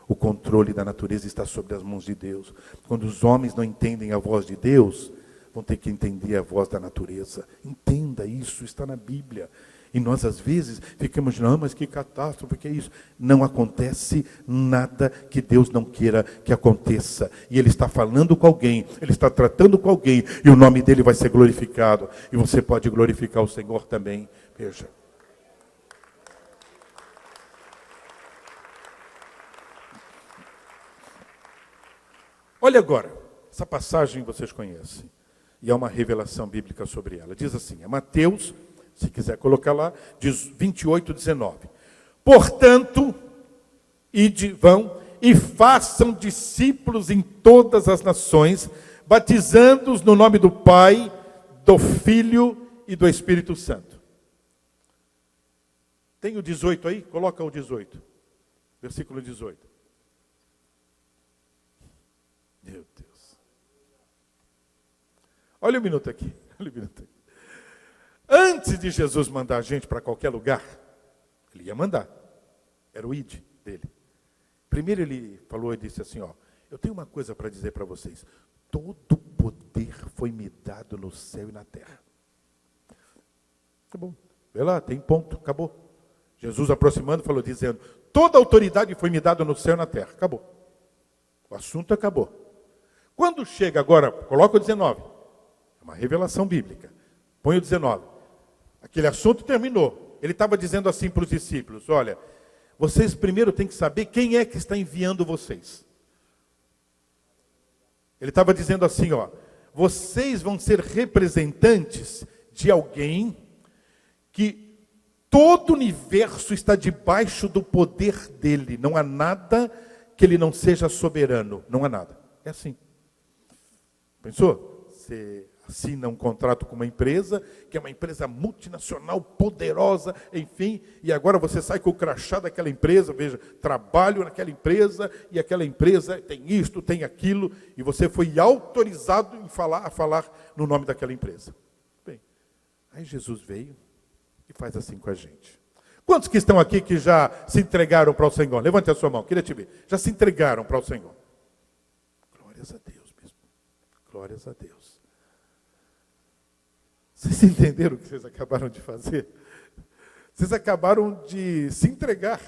O controle da natureza está sobre as mãos de Deus. Quando os homens não entendem a voz de Deus, vão ter que entender a voz da natureza. Entenda isso, está na Bíblia. E nós, às vezes, ficamos, não, mas que catástrofe, que é isso? Não acontece nada que Deus não queira que aconteça. E Ele está falando com alguém, Ele está tratando com alguém, e o nome dEle vai ser glorificado. E você pode glorificar o Senhor também. Veja. Olha agora, essa passagem vocês conhecem. E há uma revelação bíblica sobre ela. Diz assim, é Mateus, se quiser colocar lá, diz 28, 19. Portanto, vão e façam discípulos em todas as nações, batizando-os no nome do Pai, do Filho e do Espírito Santo. Tem o 18 aí? Coloca o 18. Versículo 18. Meu Deus. Olha um minuto aqui. Olha um minuto aqui. Antes de Jesus mandar a gente para qualquer lugar, Ele ia mandar. Era o id dele. Primeiro Ele falou e disse assim, eu tenho uma coisa para dizer para vocês. Todo poder foi me dado no céu e na terra. Tá bom. Vê lá, tem ponto, acabou. Jesus aproximando falou, dizendo, toda autoridade foi me dada no céu e na terra. Acabou. O assunto acabou. Quando chega agora, coloca o 19. É uma revelação bíblica. Põe o 19. Aquele assunto terminou. Ele estava dizendo assim para os discípulos, olha, vocês primeiro têm que saber quem é que está enviando vocês. Ele estava dizendo assim, vocês vão ser representantes de alguém que todo o universo está debaixo do poder dele. Não há nada que ele não seja soberano. Não há nada. É assim. Pensou? Você assina um contrato com uma empresa, que é uma empresa multinacional, poderosa, enfim, e agora você sai com o crachá daquela empresa, veja, trabalho naquela empresa, e aquela empresa tem isto, tem aquilo, e você foi autorizado a falar no nome daquela empresa. Bem, aí Jesus veio e faz assim com a gente. Quantos que estão aqui que já se entregaram para o Senhor? Levante a sua mão, queria te ver. Já se entregaram para o Senhor. Glórias a Deus mesmo. Glórias a Deus. Vocês entenderam o que vocês acabaram de fazer? Vocês acabaram de se entregar.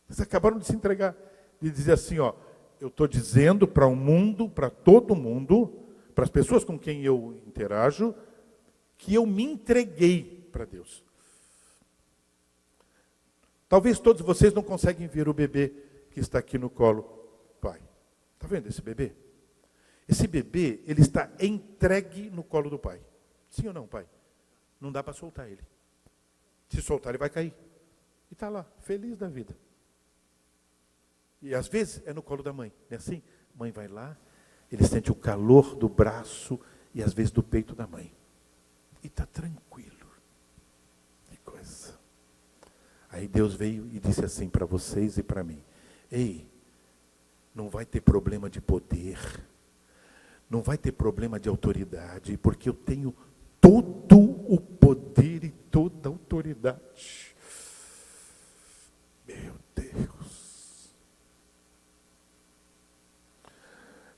Vocês acabaram de se entregar. De dizer assim, eu estou dizendo para o mundo, para todo mundo, para as pessoas com quem eu interajo, que eu me entreguei para Deus. Talvez todos vocês não conseguem ver o bebê que está aqui no colo. Pai, está vendo esse bebê? Esse bebê, ele está entregue no colo do pai. Sim ou não, pai? Não dá para soltar ele. Se soltar, ele vai cair. E está lá, feliz da vida. E às vezes é no colo da mãe. Não é assim? A mãe vai lá, ele sente o calor do braço e às vezes do peito da mãe. E está tranquilo. Aí Deus veio e disse assim para vocês e para mim: ei, não vai ter problema de poder, não vai ter problema de autoridade, porque eu tenho todo o poder e toda a autoridade. Meu Deus.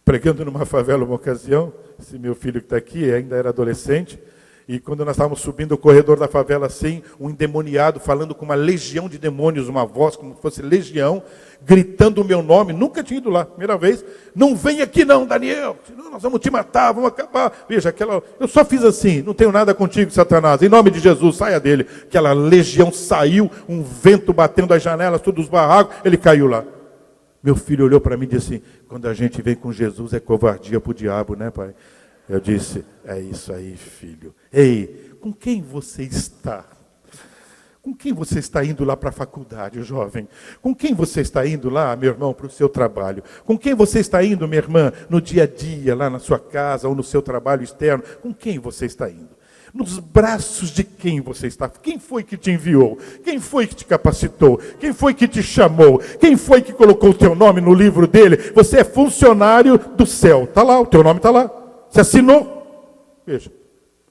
Pregando numa favela uma ocasião, esse meu filho que está aqui ainda era adolescente, e quando nós estávamos subindo o corredor da favela assim, um endemoniado falando com uma legião de demônios, uma voz como se fosse legião, gritando o meu nome, nunca tinha ido lá, primeira vez, não vem aqui não, Daniel, senão nós vamos te matar, vamos acabar. Veja, eu só fiz assim, não tenho nada contigo, Satanás, em nome de Jesus, saia dele. Aquela legião saiu, um vento batendo as janelas, todos os barracos, ele caiu lá. Meu filho olhou para mim e disse assim: quando a gente vem com Jesus é covardia para o diabo, né, pai? Eu disse: é isso aí, filho. Ei, com quem você está? Com quem você está indo lá para a faculdade, jovem? Com quem você está indo lá, meu irmão, para o seu trabalho? Com quem você está indo, minha irmã, no dia a dia, lá na sua casa ou no seu trabalho externo? Com quem você está indo? Nos braços de quem você está? Quem foi que te enviou? Quem foi que te capacitou? Quem foi que te chamou? Quem foi que colocou o teu nome no livro dele? Você é funcionário do céu. Está lá, o teu nome está lá. Você assinou? Veja.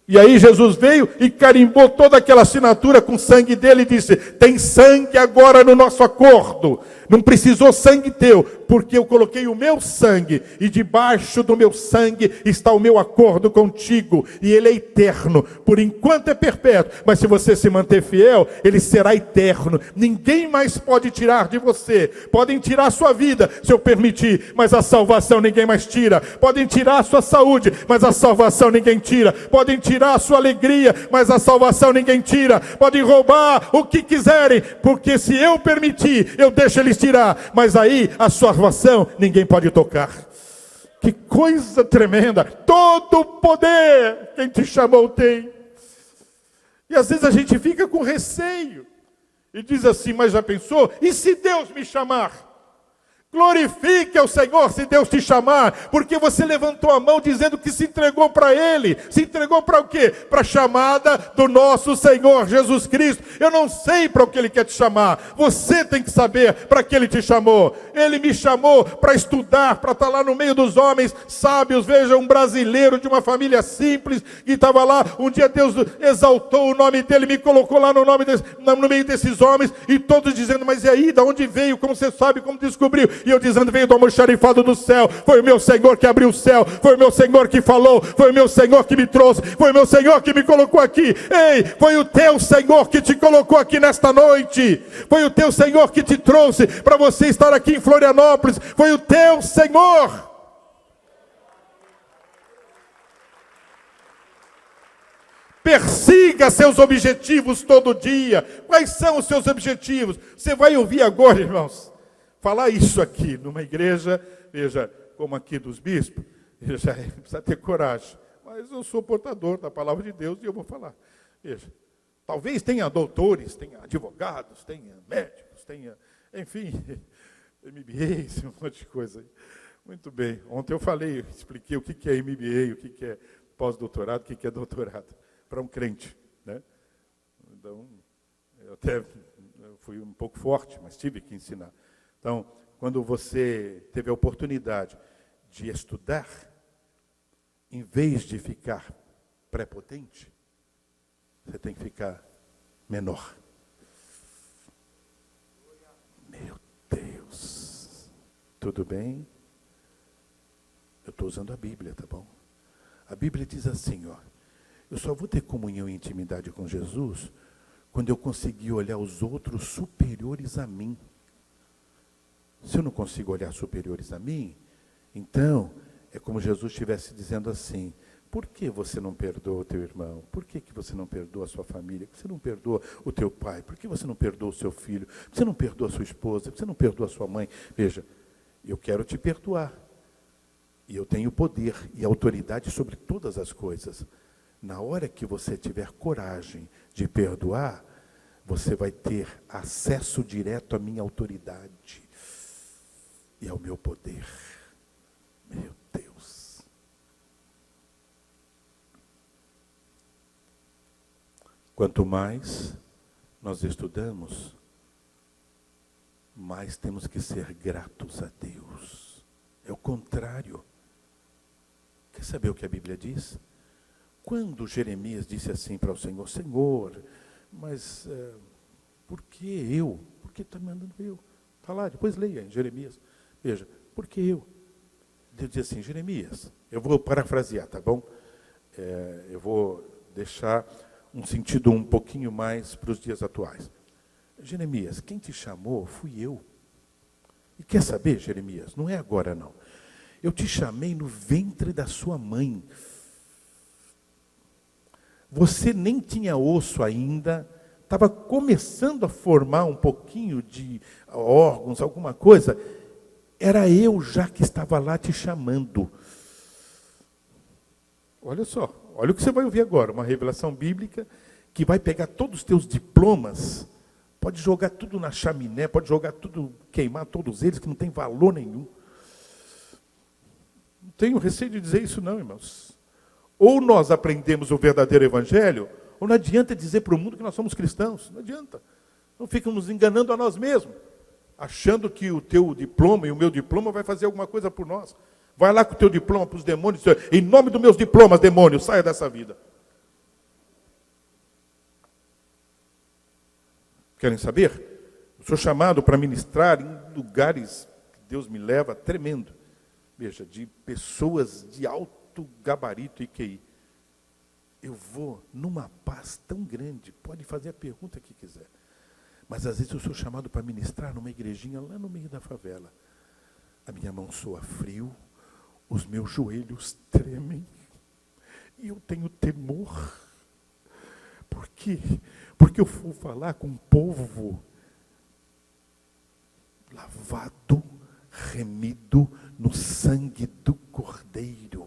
E aí Jesus veio e carimbou toda aquela assinatura com sangue dele e disse: tem sangue agora no nosso acordo. Não precisou sangue teu, porque eu coloquei o meu sangue, e debaixo do meu sangue está o meu acordo contigo, e ele é eterno, por enquanto é perpétuo, mas se você se manter fiel, ele será eterno. Ninguém mais pode tirar de você. Podem tirar a sua vida, se eu permitir, mas a salvação ninguém mais tira. Podem tirar a sua saúde, mas a salvação ninguém tira. Podem tirar a sua alegria, mas a salvação ninguém tira. Podem roubar o que quiserem, porque se eu permitir, eu deixo eles tirar, mas aí a salvação ninguém pode tocar. Que coisa tremenda! Todo o poder quem te chamou tem. E às vezes a gente fica com receio e diz assim: mas já pensou? E se Deus me chamar? Glorifique ao Senhor se Deus te chamar, porque você levantou a mão dizendo que se entregou para Ele. Se entregou para o quê? Para a chamada do nosso Senhor Jesus Cristo. Eu não sei para o que Ele quer te chamar. Você tem que saber para que Ele te chamou. Ele me chamou para estudar, para estar lá no meio dos homens sábios. Veja, um brasileiro de uma família simples que estava lá. Um dia Deus exaltou o nome dele, me colocou lá no meio desses homens, e todos dizendo: mas e aí, de onde veio? Como você sabe? Como descobriu? E eu dizendo: veio do almoxarifado do céu. Foi o meu Senhor que abriu o céu. Foi o meu Senhor que falou. Foi o meu Senhor que me trouxe. Foi o meu Senhor que me colocou aqui. Ei, foi o teu Senhor que te colocou aqui nesta noite. Foi o teu Senhor que te trouxe para você estar aqui em Florianópolis. Foi o teu Senhor. Persiga seus objetivos todo dia. Quais são os seus objetivos? Você vai ouvir agora, irmãos, falar isso aqui numa igreja, veja, como aqui dos bispos, veja, precisa ter coragem. Mas eu sou portador da palavra de Deus e eu vou falar. Veja, talvez tenha doutores, tenha advogados, tenha médicos, tenha, enfim, MBA, um monte de coisa aí. Muito bem. Ontem eu falei, expliquei o que é MBA, o que é pós-doutorado, o que é doutorado para um crente, né? Então, eu até fui um pouco forte, mas tive que ensinar. Então, quando você teve a oportunidade de estudar, em vez de ficar prepotente, você tem que ficar menor. Meu Deus. Tudo bem? Eu estou usando a Bíblia, tá bom? A Bíblia diz assim, ó: eu só vou ter comunhão e intimidade com Jesus quando eu conseguir olhar os outros superiores a mim. Se eu não consigo olhar superiores a mim, então é como Jesus estivesse dizendo assim: por que você não perdoa o teu irmão? Por que você não perdoa a sua família? Por que você não perdoa o teu pai? Por que você não perdoa o seu filho? Por que você não perdoa a sua esposa? Por que você não perdoa a sua mãe? Veja, eu quero te perdoar. E eu tenho poder e autoridade sobre todas as coisas. Na hora que você tiver coragem de perdoar, você vai ter acesso direto à minha autoridade e ao meu poder. Meu Deus. Quanto mais nós estudamos, mais temos que ser gratos a Deus. É o contrário. Quer saber o que a Bíblia diz? Quando Jeremias disse assim para o Senhor: Senhor, mas por que eu? Por que está mandando eu? Está lá, depois leia em Jeremias. Veja, por que eu? Deus diz assim: Jeremias, eu vou parafrasear, tá bom? Eu vou deixar um sentido um pouquinho mais para os dias atuais. Jeremias, quem te chamou fui eu. E quer saber, Jeremias? Não é agora, não. Eu te chamei no ventre da sua mãe. Você nem tinha osso ainda, estava começando a formar um pouquinho de órgãos, alguma coisa. Era eu já que estava lá te chamando. Olha só, olha o que você vai ouvir agora, uma revelação bíblica que vai pegar todos os teus diplomas, pode jogar tudo na chaminé, pode jogar tudo, queimar todos eles, que não tem valor nenhum. Não tenho receio de dizer isso não, irmãos. Ou nós aprendemos o verdadeiro evangelho, ou não adianta dizer para o mundo que nós somos cristãos. Não adianta. Não ficamos enganando a nós mesmos, achando que o teu diploma e o meu diploma vai fazer alguma coisa por nós. Vai lá com o teu diploma para os demônios, em nome dos meus diplomas, demônio, saia dessa vida. Querem saber? Eu sou chamado para ministrar em lugares que Deus me leva, tremendo. Veja, de pessoas de alto gabarito e QI. Eu vou numa paz tão grande, pode fazer a pergunta que quiser. Mas às vezes eu sou chamado para ministrar numa igrejinha lá no meio da favela. A minha mão soa frio, os meus joelhos tremem, e eu tenho temor. Por quê? Porque eu vou falar com um povo lavado, remido no sangue do Cordeiro,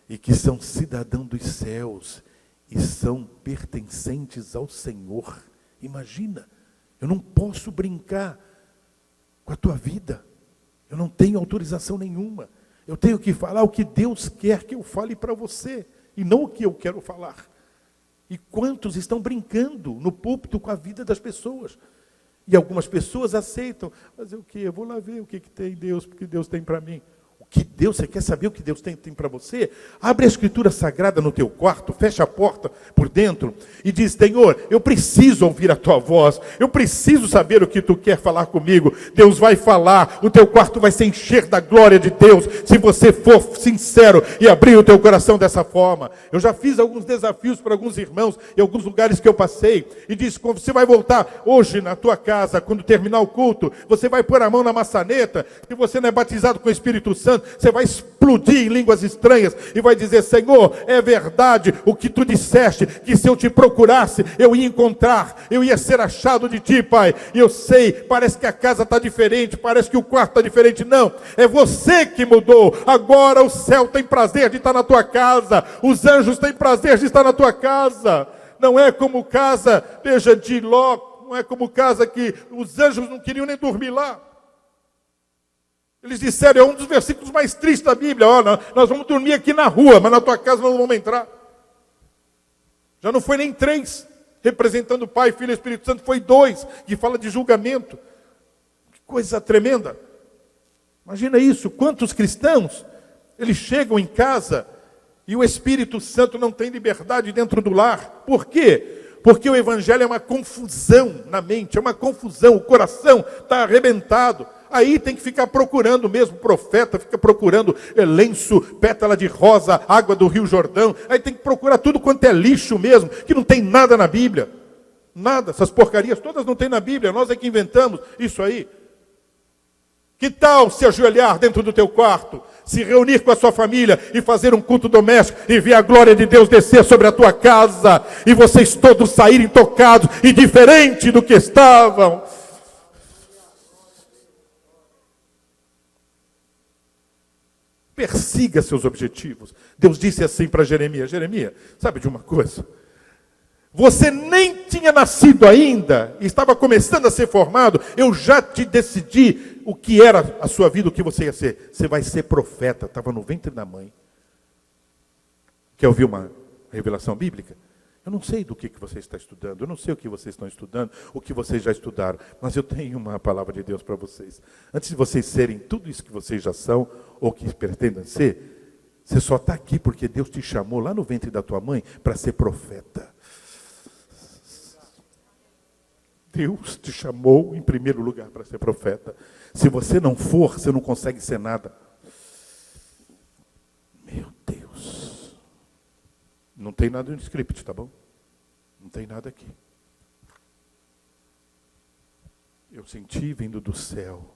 e que são cidadãos dos céus, e são pertencentes ao Senhor. Imagina, eu não posso brincar com a tua vida, eu não tenho autorização nenhuma, eu tenho que falar o que Deus quer que eu fale para você, e não o que eu quero falar. E quantos estão brincando no púlpito com a vida das pessoas? E algumas pessoas aceitam, fazer o quê? Eu vou lá ver o que tem Deus, o que Deus tem para mim. O que Deus, você quer saber o que Deus tem para você? Abre a Escritura Sagrada no teu quarto, fecha a porta por dentro e diz: Senhor, eu preciso ouvir a tua voz, eu preciso saber o que tu quer falar comigo. Deus vai falar, o teu quarto vai se encher da glória de Deus, se você for sincero e abrir o teu coração dessa forma. Eu já fiz alguns desafios para alguns irmãos em alguns lugares que eu passei, e disse: quando você vai voltar hoje na tua casa, quando terminar o culto, você vai pôr a mão na maçaneta, se você não é batizado com o Espírito Santo, você vai explodir em línguas estranhas e vai dizer: Senhor, é verdade o que tu disseste, que se eu te procurasse, eu ia encontrar, eu ia ser achado de ti, Pai. E eu sei, parece que a casa está diferente, parece que o quarto está diferente. Não, é você que mudou. Agora o céu tem prazer de estar na tua casa, os anjos têm prazer de estar na tua casa. Não é como casa, veja, de Ló, não é como casa que os anjos não queriam nem dormir lá. Eles disseram: é um dos versículos mais tristes da Bíblia. Olha, nós vamos dormir aqui na rua, mas na tua casa nós não vamos entrar. Já não foi nem 3, representando o Pai, Filho e Espírito Santo, foi 2, que fala de julgamento. Que coisa tremenda. Imagina isso, quantos cristãos, eles chegam em casa e o Espírito Santo não tem liberdade dentro do lar. Por quê? Porque o Evangelho é uma confusão na mente, é uma confusão, o coração está arrebentado. Aí tem que ficar procurando mesmo, o profeta fica procurando lenço, pétala de rosa, água do Rio Jordão. Aí tem que procurar tudo quanto é lixo mesmo, que não tem nada na Bíblia. Nada, essas porcarias todas não tem na Bíblia, nós é que inventamos isso aí. Que tal se ajoelhar dentro do teu quarto, se reunir com a sua família e fazer um culto doméstico e ver a glória de Deus descer sobre a tua casa e vocês todos saírem tocados e diferentes do que estavam? Persiga seus objetivos. Deus disse assim para Jeremias: Jeremias, sabe de uma coisa? Você nem tinha nascido ainda, estava começando a ser formado, eu já te decidi o que era a sua vida, o que você ia ser. Você vai ser profeta, estava no ventre da mãe. Quer ouvir uma revelação bíblica? Eu não sei do que você está estudando, eu não sei o que vocês estão estudando, o que vocês já estudaram, mas eu tenho uma palavra de Deus para vocês. Antes de vocês serem tudo isso que vocês já são, ou que pretendem ser, você só está aqui porque Deus te chamou lá no ventre da tua mãe para ser profeta. Deus te chamou em primeiro lugar para ser profeta. Se você não for, você não consegue ser nada. Meu Deus. Não tem nada no script, tá bom? Não tem nada aqui. Eu senti vindo do céu.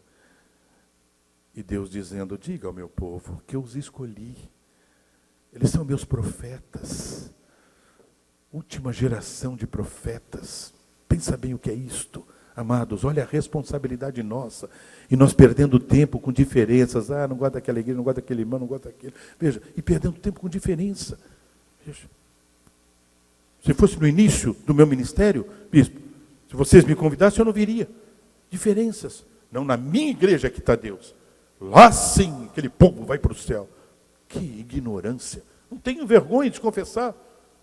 E Deus dizendo, diga ao meu povo que eu os escolhi. Eles são meus profetas. Última geração de profetas. Pensa bem o que é isto, amados. Olha a responsabilidade nossa. E nós perdendo tempo com diferenças. Ah, não gosto daquela igreja, não gosto daquele irmão, não gosto daquele. Veja, e perdendo tempo com diferença. Veja. Se fosse no início do meu ministério, bispo, se vocês me convidassem, eu não viria. Diferenças. Não na minha igreja que está Deus. Lá sim, aquele povo vai para o céu. Que ignorância. Não tenho vergonha de confessar.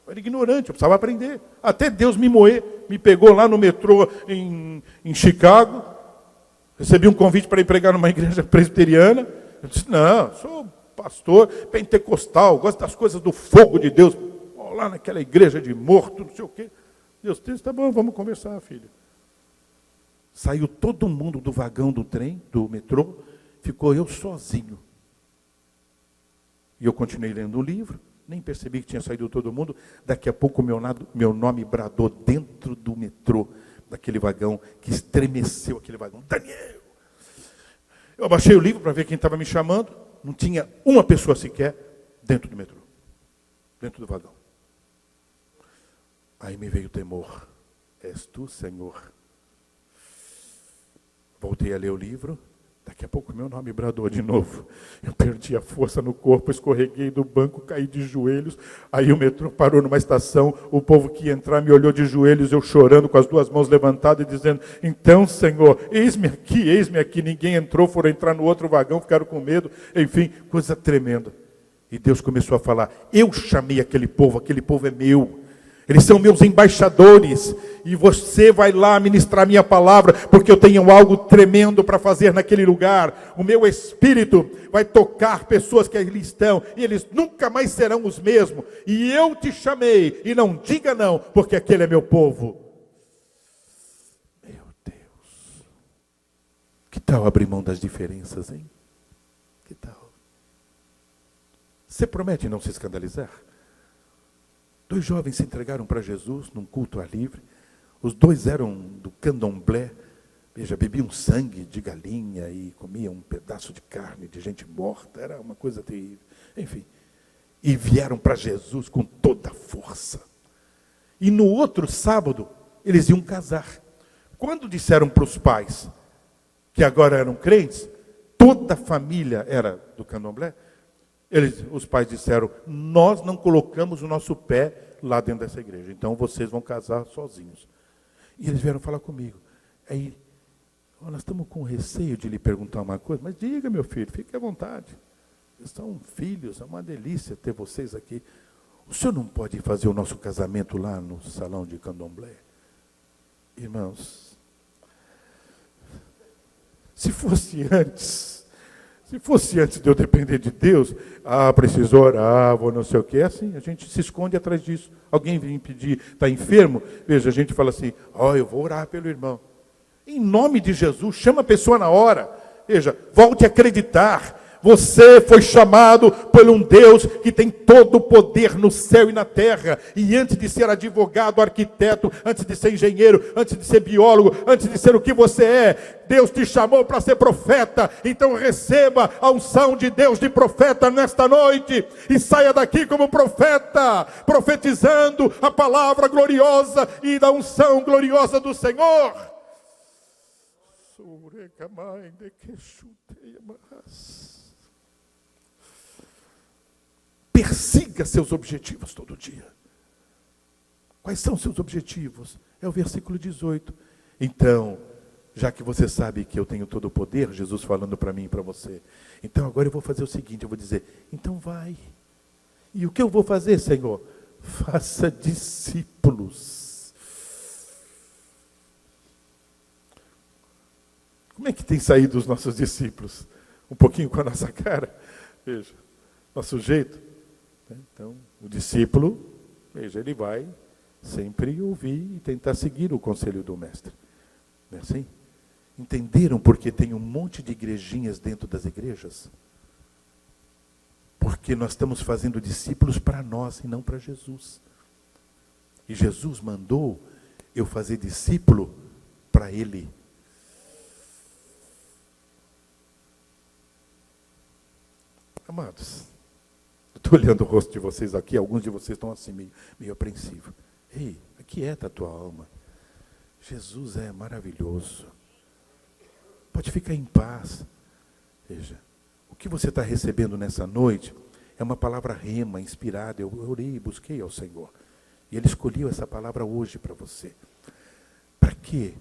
Eu era ignorante, eu precisava aprender. Até Deus me moer. Me pegou lá no metrô em Chicago. Recebi um convite para ir pregar numa igreja presbiteriana. Eu disse, não, sou pastor pentecostal, gosto das coisas do fogo de Deus. Vou lá naquela igreja de morto, não sei o quê. Deus disse, tá bom, vamos conversar, filho. Saiu todo mundo do vagão do trem, do metrô, ficou eu sozinho. E eu continuei lendo o livro, nem percebi que tinha saído todo mundo. Daqui a pouco meu nome bradou dentro do metrô, daquele vagão, que estremeceu aquele vagão. Daniel! Eu abaixei o livro para ver quem estava me chamando. Não tinha uma pessoa sequer dentro do metrô, dentro do vagão. Aí me veio o temor. És tu, Senhor? Voltei a ler o livro. Daqui a pouco meu nome bradou de novo. Eu perdi a força no corpo, escorreguei do banco, caí de joelhos. Aí o metrô parou numa estação, o povo que ia entrar me olhou de joelhos, eu chorando com as duas mãos levantadas e dizendo, então, Senhor, eis-me aqui. Ninguém entrou, foram entrar no outro vagão, ficaram com medo. Enfim, coisa tremenda. E Deus começou a falar, eu chamei aquele povo é meu. Eles são meus embaixadores, e você vai lá ministrar minha palavra, porque eu tenho algo tremendo para fazer naquele lugar. O meu Espírito vai tocar pessoas que ali estão, e eles nunca mais serão os mesmos. E eu te chamei, e não diga não, porque aquele é meu povo. Meu Deus. Que tal abrir mão das diferenças, hein? Que tal? Você promete não se escandalizar? 2 jovens se entregaram para Jesus num culto ar livre. Os 2 eram do candomblé. Veja, bebiam sangue de galinha e comiam um pedaço de carne de gente morta. Era uma coisa terrível. Enfim. E vieram para Jesus com toda a força. E no outro sábado, eles iam casar. Quando disseram para os pais que agora eram crentes, toda a família era do candomblé, os pais disseram, nós não colocamos o nosso pé lá dentro dessa igreja, então vocês vão casar sozinhos. E eles vieram falar comigo. Aí, nós estamos com receio de lhe perguntar uma coisa, mas diga, meu filho, fique à vontade. Vocês são filhos, é uma delícia ter vocês aqui. O senhor não pode fazer o nosso casamento lá no salão de candomblé? Irmãos, se fosse antes de eu depender de Deus, preciso orar, vou não sei o quê, é assim, a gente se esconde atrás disso. Alguém vem pedir, está enfermo, veja, a gente fala assim, eu vou orar pelo irmão. Em nome de Jesus, chama a pessoa na hora. Veja, volte a acreditar. Você foi chamado por um Deus que tem todo o poder no céu e na terra. E antes de ser advogado, arquiteto, antes de ser engenheiro, antes de ser biólogo, antes de ser o que você é, Deus te chamou para ser profeta. Então receba a unção de Deus de profeta nesta noite. E saia daqui como profeta, profetizando a palavra gloriosa e da unção gloriosa do Senhor. Persiga seus objetivos todo dia. Quais são seus objetivos? É o versículo 18. Então, já que você sabe que eu tenho todo o poder, Jesus falando para mim e para você, então agora eu vou fazer o seguinte, eu vou dizer, então vai. E o que eu vou fazer, Senhor? faça discípulos. Como é que tem saído os nossos discípulos? Um pouquinho com a nossa cara, veja, nosso jeito. Então, o discípulo, veja, ele vai sempre ouvir e tentar seguir o conselho do mestre. Não é assim? Entenderam porque tem um monte de igrejinhas dentro das igrejas? Porque nós estamos fazendo discípulos para nós e não para Jesus. E Jesus mandou eu fazer discípulo para Ele. Amados, eu estou olhando o rosto de vocês aqui, alguns de vocês estão assim, meio apreensivos. Ei, aquieta a tua alma. Jesus é maravilhoso. Pode ficar em paz. Veja, o que você está recebendo nessa noite é uma palavra rema, inspirada. Eu orei e busquei ao Senhor. E Ele escolheu essa palavra hoje para você. Para quê?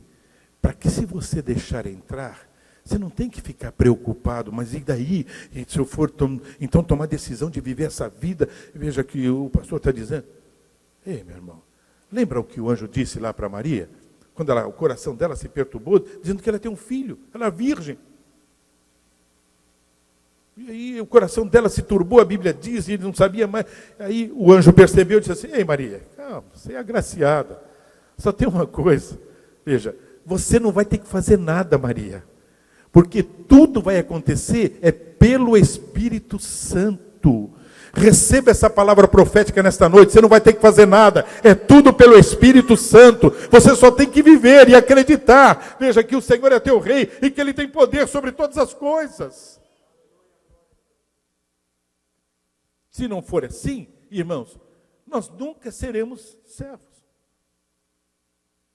Para que se você deixar entrar, você não tem que ficar preocupado, mas e daí? E se eu for então tomar a decisão de viver essa vida, veja que o pastor está dizendo. Ei, meu irmão, lembra o que o anjo disse lá para Maria? Quando o coração dela se perturbou, dizendo que ela tem um filho, ela é virgem. E aí o coração dela se turbou, a Bíblia diz, e ele não sabia mais. Aí o anjo percebeu e disse assim, ei Maria, calma, você é agraciada. Só tem uma coisa, veja, você não vai ter que fazer nada, Maria. Porque tudo vai acontecer pelo Espírito Santo. Receba essa palavra profética nesta noite, você não vai ter que fazer nada, é tudo pelo Espírito Santo. Você só tem que viver e acreditar. Veja que o Senhor é teu rei e que Ele tem poder sobre todas as coisas. Se não for assim, irmãos, nós nunca seremos servos.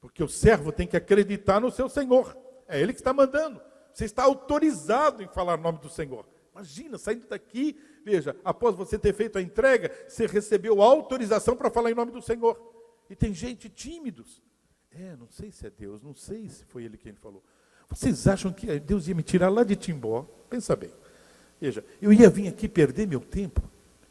Porque o servo tem que acreditar no seu Senhor. É Ele que está mandando. Você está autorizado em falar o nome do Senhor. Imagina, saindo daqui, veja, após você ter feito a entrega, você recebeu autorização para falar em nome do Senhor. E tem gente tímidos. Não sei se é Deus, não sei se foi Ele quem falou. Vocês acham que Deus ia me tirar lá de Timbó? Pensa bem. Veja, eu ia vir aqui perder meu tempo.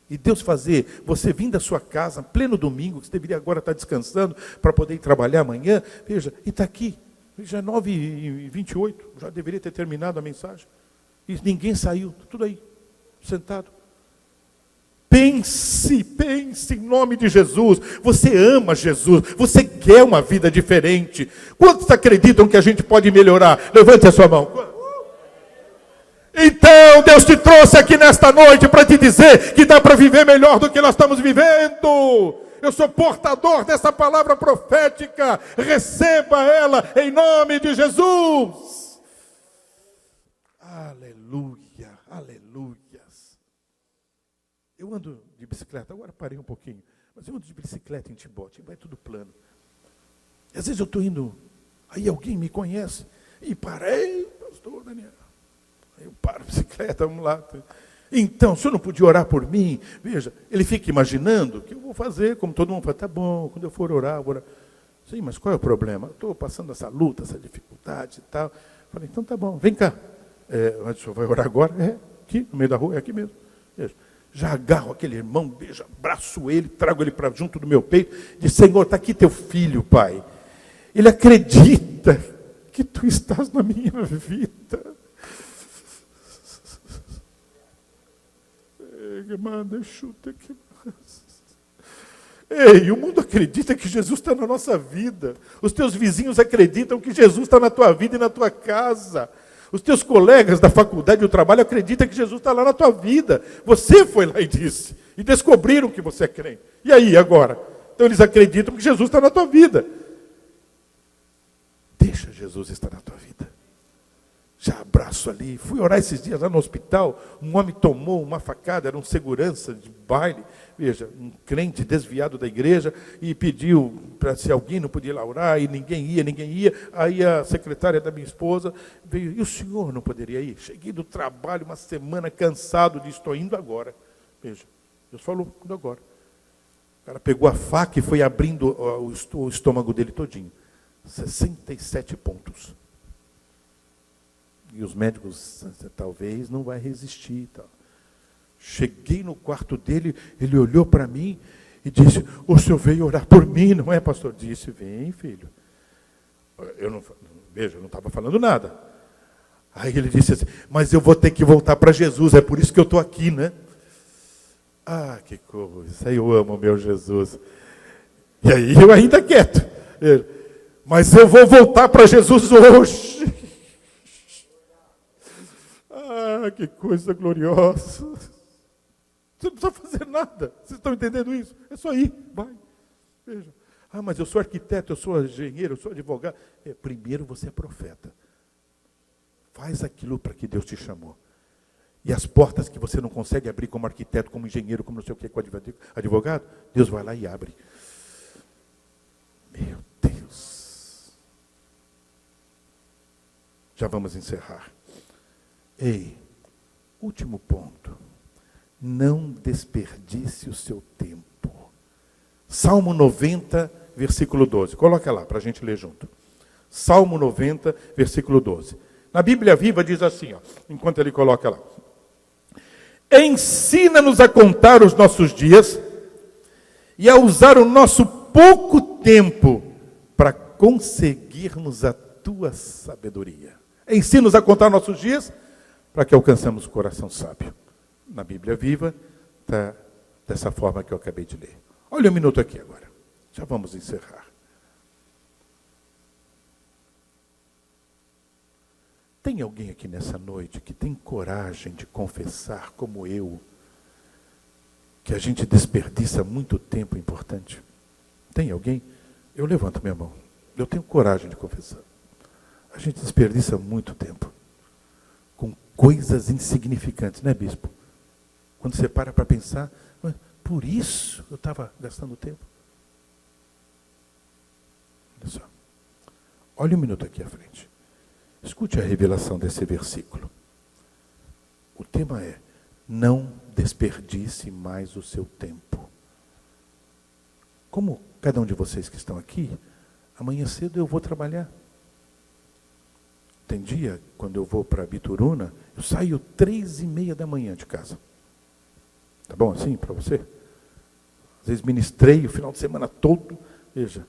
E Deus fazer, você vir da sua casa, pleno domingo, que você deveria agora estar descansando, para poder ir trabalhar amanhã, veja, e está aqui. Já é 9h28, já deveria ter terminado a mensagem. E ninguém saiu, tudo aí, sentado. Pense em nome de Jesus. Você ama Jesus, você quer uma vida diferente. Quantos acreditam que a gente pode melhorar? Levante a sua mão. Então, Deus te trouxe aqui nesta noite para te dizer que dá para viver melhor do que nós estamos vivendo. Eu sou portador dessa palavra profética. Receba ela em nome de Jesus. Aleluia, aleluias. Eu ando de bicicleta, agora parei um pouquinho, mas eu ando de bicicleta em Timbó, Timbó é tudo plano. E às vezes eu estou indo, aí alguém me conhece, e parei, pastor Daniel. Aí eu paro a bicicleta, vamos lá. Então, o senhor não podia orar por mim? Veja, ele fica imaginando o que eu vou fazer, como todo mundo fala, tá bom, quando eu for orar, eu vou orar. Sim, mas qual é o problema? Eu estou passando essa luta, essa dificuldade e tal. Falei, então tá bom, vem cá. O senhor vai orar agora? Aqui, no meio da rua, é aqui mesmo. Veja, já agarro aquele irmão, beijo, abraço ele, trago ele para junto do meu peito, diz, Senhor, está aqui teu filho, Pai. Ele acredita que tu estás na minha vida. Ei, o mundo acredita que Jesus está na nossa vida. Os teus vizinhos acreditam que Jesus está na tua vida e na tua casa. Os teus colegas da faculdade e do trabalho acreditam que Jesus está lá na tua vida. Você foi lá e disse. E descobriram que você é crente. E aí, agora? Então eles acreditam que Jesus está na tua vida. Deixa Jesus estar na tua vida. Já abraço ali. Fui orar esses dias lá no hospital. Um homem tomou uma facada, era um segurança de baile. Veja, um crente desviado da igreja. E pediu para se alguém não podia ir lá orar. E ninguém ia. Aí a secretária da minha esposa veio. E o senhor não poderia ir? Cheguei do trabalho uma semana cansado de estou indo agora. Veja, Deus falou, indo agora. O cara pegou a faca e foi abrindo o estômago dele todinho. 67 pontos. E os médicos, talvez, não vai resistir. Tal. Cheguei no quarto dele, ele olhou para mim e disse, o senhor veio orar por mim, não é, pastor? Disse, vem, filho. Veja, eu não estava falando nada. Aí ele disse assim, mas eu vou ter que voltar para Jesus, é por isso que eu estou aqui, né? Ah, que coisa, eu amo o meu Jesus. E aí eu ainda quieto. Mas eu vou voltar para Jesus hoje. Ah, que coisa gloriosa. Você não precisa fazer nada. Vocês estão entendendo isso? É só ir, vai. Veja. Ah, mas eu sou arquiteto, eu sou engenheiro, eu sou advogado. Primeiro você é profeta. Faz aquilo para que Deus te chamou. E as portas que você não consegue abrir como arquiteto, como engenheiro, como não sei o que, como advogado, Deus vai lá e abre. Meu Deus. Já vamos encerrar. Ei, último ponto. Não desperdice o seu tempo. Salmo 90, versículo 12. Coloca lá para a gente ler junto. Salmo 90, versículo 12. Na Bíblia Viva diz assim, ó, enquanto ele coloca lá. Ensina-nos a contar os nossos dias e a usar o nosso pouco tempo para conseguirmos a tua sabedoria. Ensina-nos a contar nossos dias para que alcançamos o coração sábio. Na Bíblia Viva está dessa forma que eu acabei de ler. Olha um minuto aqui agora. Já vamos encerrar. Tem alguém aqui nessa noite que tem coragem de confessar, como eu, que a gente desperdiça muito tempo importante? Tem alguém? Eu levanto minha mão. Eu tenho coragem de confessar. A gente desperdiça muito tempo com coisas insignificantes, né, bispo? Quando você para pensar, por isso eu estava gastando tempo. Olha só. Olha um minuto aqui à frente. Escute a revelação desse versículo. O tema é, não desperdice mais o seu tempo. Como cada um de vocês que estão aqui, amanhã cedo eu vou trabalhar. Tem dia, quando eu vou para Bituruna, eu saio 3:30 da manhã de casa. Tá bom assim para você? Às vezes ministrei o final de semana todo, veja,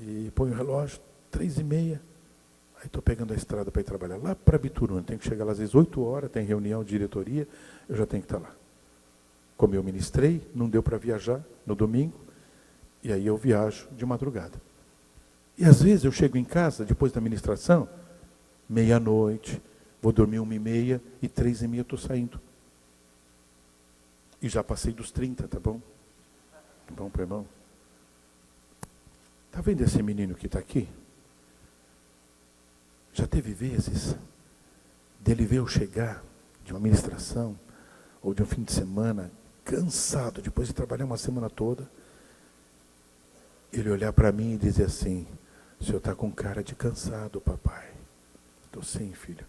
e ponho o relógio, 3:30. Aí estou pegando a estrada para ir trabalhar lá para Bituruna. Tenho que chegar lá às vezes 8 horas, tem reunião de diretoria, eu já tenho que estar lá. Como eu ministrei, não deu para viajar no domingo, e aí eu viajo de madrugada. E às vezes eu chego em casa, depois da ministração, 00:30, vou dormir 1:30 e 3:30 eu estou saindo. E já passei dos 30, tá bom? Tá bom, para irmão? Está vendo esse menino que está aqui? Já teve vezes dele ver eu chegar de uma ministração ou de um fim de semana, cansado, depois de trabalhar uma semana toda, ele olhar para mim e dizer assim, o senhor está com cara de cansado, papai. Estou sim, filho.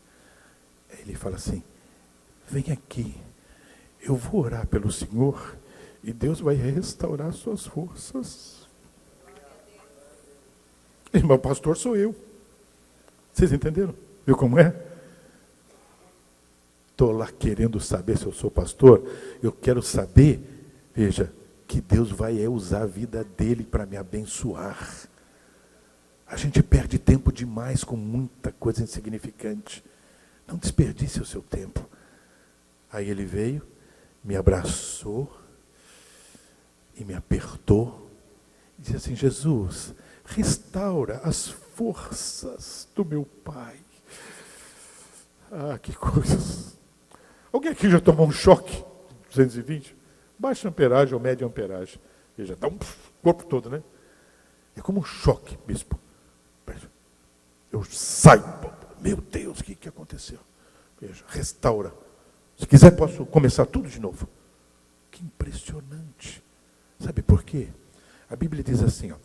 Aí ele fala assim, vem aqui, eu vou orar pelo senhor e Deus vai restaurar suas forças. Irmão, pastor sou eu. Vocês entenderam? Viu como é? Estou lá querendo saber se eu sou pastor. Eu quero saber, veja, que Deus vai usar a vida dele para me abençoar. A gente perde tempo demais com muita coisa insignificante. Não desperdice o seu tempo. Aí ele veio, me abraçou e me apertou. E disse assim, Jesus, restaura as forças do meu pai. Ah, que coisas. Alguém aqui já tomou um choque? 220? Baixa amperagem ou média amperagem. Veja, dá um corpo todo, né? É como um choque, bispo. Eu saio. Meu Deus, o que aconteceu? Veja, restaura. Se quiser, posso começar tudo de novo. Que impressionante. Sabe por quê? A Bíblia diz assim, ó,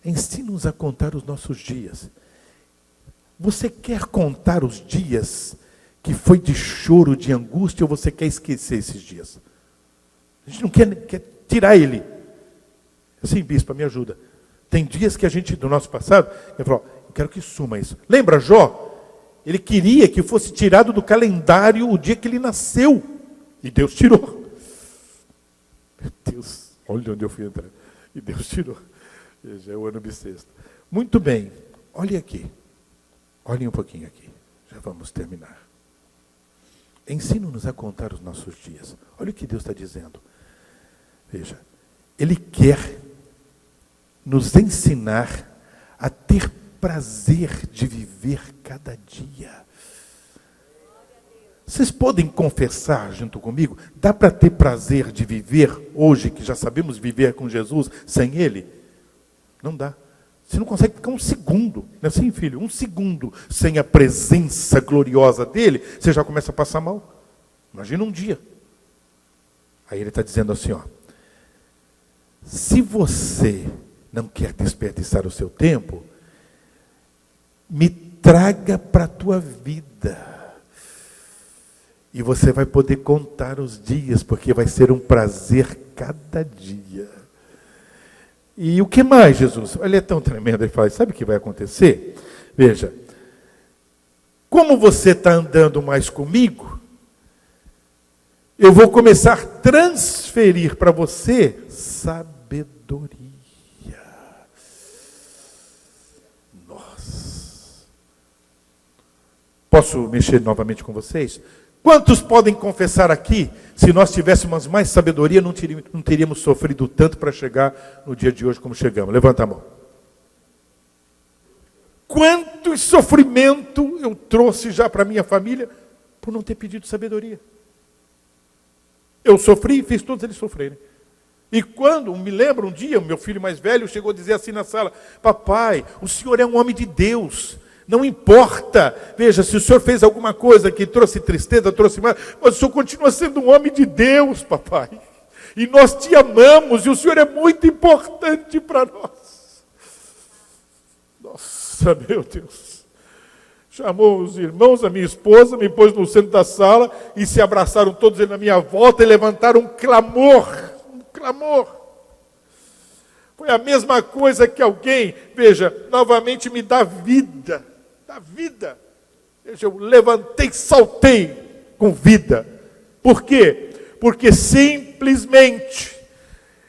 ensina-nos a contar os nossos dias. Você quer contar os dias que foi de choro, de angústia, ou você quer esquecer esses dias? A gente não quer tirar ele. Assim, bispo, me ajuda. Tem dias que a gente, do nosso passado, eu falo, eu quero que suma isso. Lembra Jó? Ele queria que fosse tirado do calendário o dia que ele nasceu. E Deus tirou. Meu Deus. Olha onde eu fui entrar. E Deus tirou. Já é o ano bissexto. Muito bem. Olhem aqui. Olhem um pouquinho aqui. Já vamos terminar. Ensina-nos a contar os nossos dias. Olha o que Deus está dizendo. Veja. Ele quer nos ensinar a ter prazer de viver cada dia. Vocês podem confessar junto comigo? Dá para ter prazer de viver hoje, que já sabemos viver com Jesus, sem Ele? Não dá. Você não consegue ficar um segundo, não é assim, filho? Um segundo sem a presença gloriosa dEle, você já começa a passar mal. Imagina um dia. Aí Ele está dizendo assim, ó. Se você não quer desperdiçar o seu tempo, me traga para a tua vida. E você vai poder contar os dias, porque vai ser um prazer cada dia. E o que mais, Jesus? Ele é tão tremendo, ele fala, sabe o que vai acontecer? Veja, como você está andando mais comigo, eu vou começar a transferir para você sabedoria. Nossa. Posso mexer novamente com vocês? Quantos podem confessar aqui, se nós tivéssemos mais sabedoria, não teríamos sofrido tanto para chegar no dia de hoje como chegamos? Levanta a mão. Quanto sofrimento eu trouxe já para a minha família por não ter pedido sabedoria? Eu sofri e fiz todos eles sofrerem. E quando, me lembro um dia, o meu filho mais velho chegou a dizer assim na sala, papai, o senhor é um homem de Deus. Não importa, veja, se o senhor fez alguma coisa que trouxe tristeza, trouxe mal, mas o senhor continua sendo um homem de Deus, papai. E nós te amamos, e o senhor é muito importante para nós. Nossa, meu Deus. Chamou os irmãos, a minha esposa, me pôs no centro da sala, e se abraçaram todos eles na minha volta, e levantaram um clamor. Foi a mesma coisa que alguém, veja, novamente me dá vida. Da vida. Eu levantei, saltei com vida. Por quê? Porque simplesmente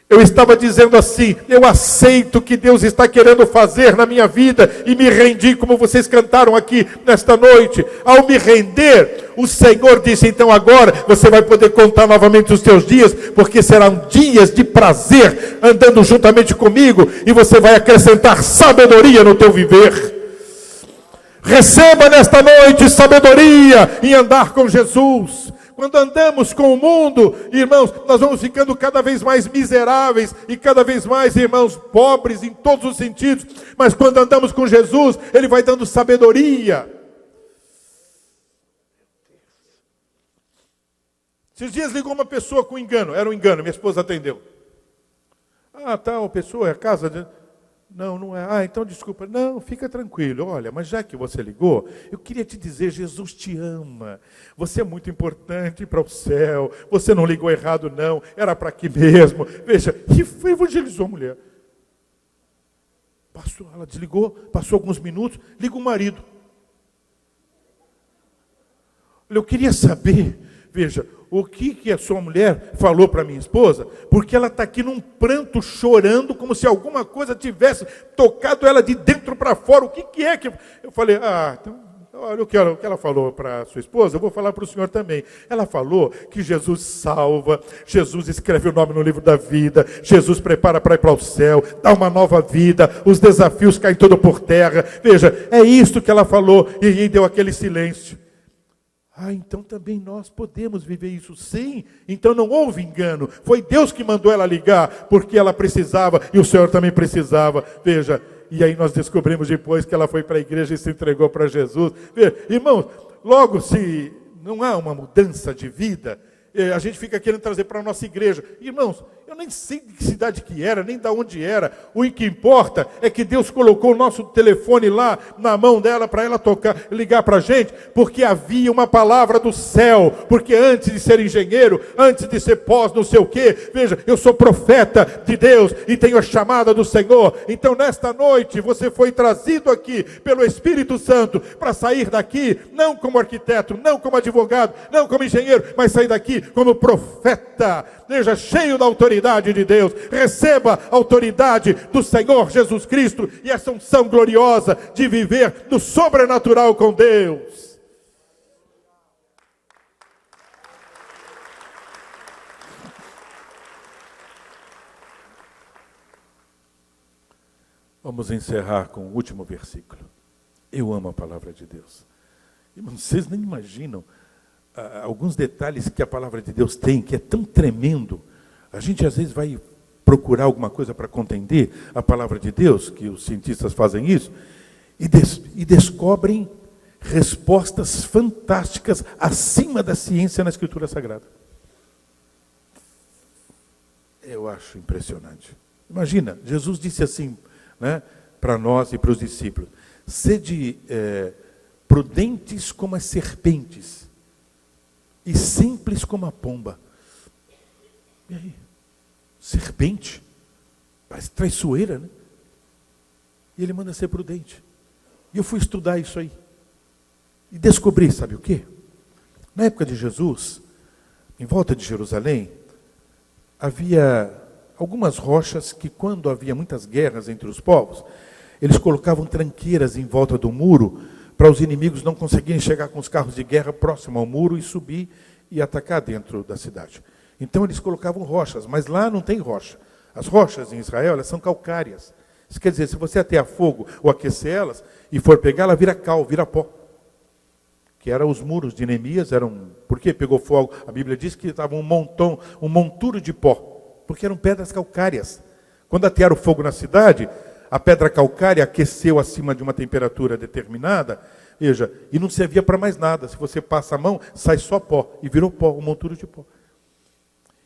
eu estava dizendo assim, eu aceito o que Deus está querendo fazer na minha vida e me rendi, como vocês cantaram aqui nesta noite. Ao me render, o Senhor disse, então agora você vai poder contar novamente os teus dias, porque serão dias de prazer andando juntamente comigo e você vai acrescentar sabedoria no teu viver. Receba nesta noite sabedoria em andar com Jesus. Quando andamos com o mundo, irmãos, nós vamos ficando cada vez mais miseráveis e cada vez mais, irmãos, pobres em todos os sentidos. Mas quando andamos com Jesus, Ele vai dando sabedoria. Esses dias ligou uma pessoa com engano. Era um engano, minha esposa atendeu. Ah, tal pessoa, é a casa de... Não, não é. Ah, então desculpa. Não, fica tranquilo. Olha, mas já que você ligou, eu queria te dizer, Jesus te ama. Você é muito importante para o céu. Você não ligou errado, não. Era para aqui mesmo. Veja, e evangelizou a mulher. Passou, ela desligou, passou alguns minutos, liga o marido. Eu queria saber, veja, o que a sua mulher falou para minha esposa, porque ela está aqui num pranto, chorando, como se alguma coisa tivesse tocado ela de dentro para fora. O que é que... Eu falei, então, olha o que ela falou para a sua esposa, eu vou falar para o senhor também. Ela falou que Jesus salva, Jesus escreve o nome no livro da vida, Jesus prepara para ir para o céu, dá uma nova vida, os desafios caem todo por terra. Veja, é isto que ela falou, e deu aquele silêncio. Então também nós podemos viver isso, sim. Então não houve engano, foi Deus que mandou ela ligar, porque ela precisava, e o Senhor também precisava. Veja, e aí nós descobrimos depois que ela foi para a igreja e se entregou para Jesus. Veja, irmãos, logo se não há uma mudança de vida, a gente fica querendo trazer para a nossa igreja. Irmãos, eu nem sei de que cidade que era, nem de onde era. O que importa é que Deus colocou o nosso telefone lá na mão dela para ela ligar para a gente, porque havia uma palavra do céu. Porque antes de ser engenheiro, antes de ser pós não sei o quê, veja, eu sou profeta de Deus e tenho a chamada do Senhor. Então nesta noite você foi trazido aqui pelo Espírito Santo para sair daqui, não como arquiteto, não como advogado, não como engenheiro, mas sair daqui como profeta. Seja cheio da autoridade de Deus. Receba a autoridade do Senhor Jesus Cristo e essa unção gloriosa de viver no sobrenatural com Deus. Vamos encerrar com o último versículo. Eu amo a palavra de Deus. Irmãos, vocês nem imaginam alguns detalhes que a palavra de Deus tem, que é tão tremendo. A gente às vezes vai procurar alguma coisa para contender a palavra de Deus, que os cientistas fazem isso, e descobrem respostas fantásticas acima da ciência na Escritura Sagrada. Eu acho impressionante. Imagina, Jesus disse assim, né, para nós e para os discípulos: sede prudentes como as serpentes e simples como a pomba. E aí? Serpente? Parece traiçoeira, né? E ele manda ser prudente. E eu fui estudar isso aí. E descobri, sabe o quê? Na época de Jesus, em volta de Jerusalém, havia algumas rochas que, quando havia muitas guerras entre os povos, eles colocavam tranqueiras em volta do muro para os inimigos não conseguirem chegar com os carros de guerra próximo ao muro e subir e atacar dentro da cidade. Então eles colocavam rochas, mas lá não tem rocha. As rochas em Israel, elas são calcárias. Isso quer dizer, se você atear fogo ou aquecer elas e for pegar, ela vira cal, vira pó. Que eram os muros de Neemias, por que pegou fogo? A Bíblia diz que estava um monturo de pó, porque eram pedras calcárias. Quando atearam fogo na cidade, a pedra calcária aqueceu acima de uma temperatura determinada, veja, e não servia para mais nada. Se você passa a mão, sai só pó, e virou pó, um monturo de pó.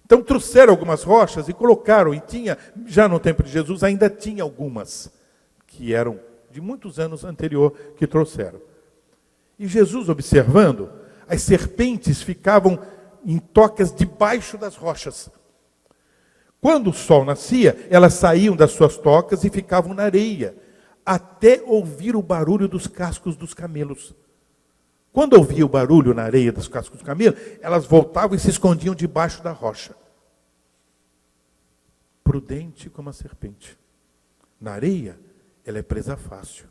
Então trouxeram algumas rochas e colocaram, e tinha, já no tempo de Jesus, ainda tinha algumas, que eram de muitos anos anterior, que trouxeram. E Jesus, observando, as serpentes ficavam em tocas debaixo das rochas. Quando o sol nascia, elas saíam das suas tocas e ficavam na areia, até ouvir o barulho dos cascos dos camelos. Quando ouvia o barulho na areia dos cascos dos camelos, elas voltavam e se escondiam debaixo da rocha. Prudente como a serpente. Na areia, ela é presa fácil.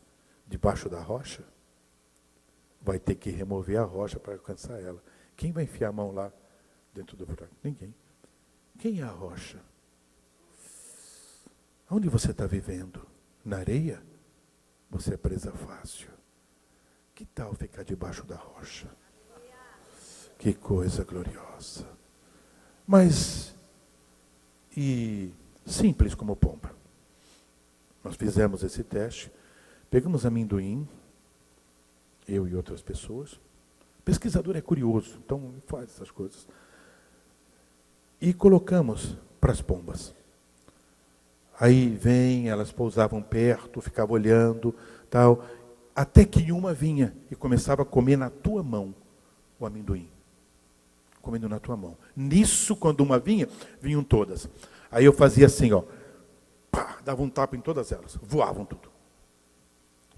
Debaixo da rocha, vai ter que remover a rocha para alcançar ela. Quem vai enfiar a mão lá dentro do buraco? Ninguém. Quem é a rocha? Onde você está vivendo? Na areia? Você é presa fácil. Que tal ficar debaixo da rocha? Que coisa gloriosa. Mas, e simples como pomba. Nós fizemos esse teste, pegamos amendoim, eu e outras pessoas. O pesquisador é curioso, então faz essas coisas. E colocamos para as pombas. Aí vem, elas pousavam perto, ficavam olhando, tal, até que uma vinha e começava a comer na tua mão o amendoim. Comendo na tua mão. Nisso, quando uma vinha, vinham todas. Aí eu fazia assim, ó, pá, dava um tapa em todas elas, voavam tudo.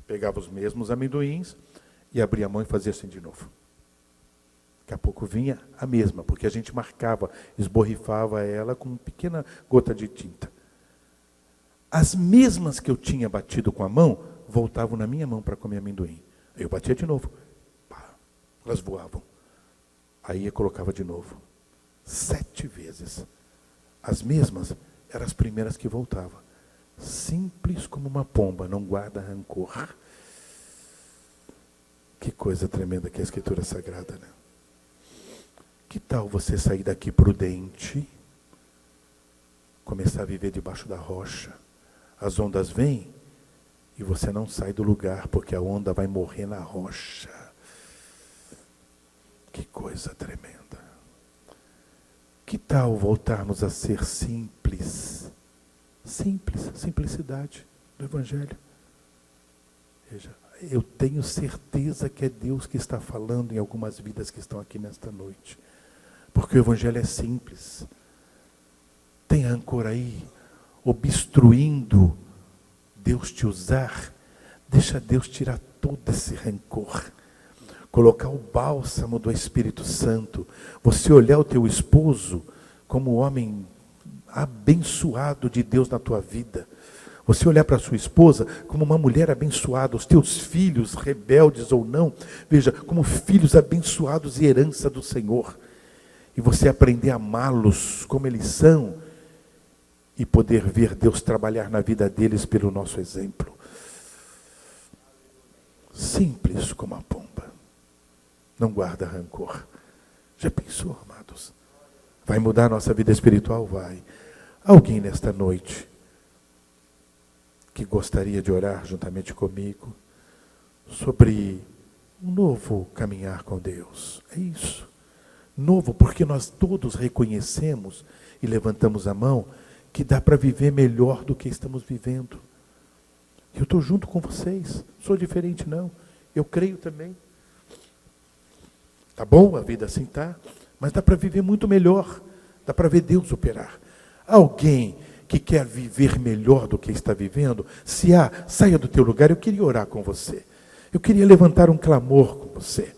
Pegava os mesmos amendoins e abria a mão e fazia assim de novo. Daqui a pouco vinha a mesma, porque a gente marcava, esborrifava ela com uma pequena gota de tinta. As mesmas que eu tinha batido com a mão, voltavam na minha mão para comer amendoim. Aí eu batia de novo. Pá, elas voavam. Aí eu colocava de novo. 7 vezes. As mesmas eram as primeiras que voltavam. Simples como uma pomba, não guarda rancor. Que coisa tremenda que é a Escritura Sagrada, né? Que tal você sair daqui prudente, começar a viver debaixo da rocha? As ondas vêm e você não sai do lugar, porque a onda vai morrer na rocha. Que coisa tremenda. Que tal voltarmos a ser simples? Simples, simplicidade do Evangelho. Veja, eu tenho certeza que é Deus que está falando em algumas vidas que estão aqui nesta noite. Porque o Evangelho é simples. Tem rancor aí, obstruindo Deus te usar. Deixa Deus tirar todo esse rancor. Colocar o bálsamo do Espírito Santo. Você olhar o teu esposo como homem abençoado de Deus na tua vida. Você olhar para a sua esposa como uma mulher abençoada, os teus filhos, rebeldes ou não, veja, como filhos abençoados e herança do Senhor. E você aprender a amá-los como eles são e poder ver Deus trabalhar na vida deles pelo nosso exemplo. Simples como a pomba. Não guarda rancor. Já pensou, amados? Vai mudar a nossa vida espiritual? Vai. Alguém nesta noite que gostaria de orar juntamente comigo sobre um novo caminhar com Deus? É isso. Novo, porque nós todos reconhecemos e levantamos a mão que dá para viver melhor do que estamos vivendo. Eu estou junto com vocês. Sou diferente, não. Eu creio também. Tá bom, a vida assim tá, mas dá para viver muito melhor. Dá para ver Deus operar. Alguém que quer viver melhor do que está vivendo, saia do teu lugar. Eu queria orar com você. Eu queria levantar um clamor com você.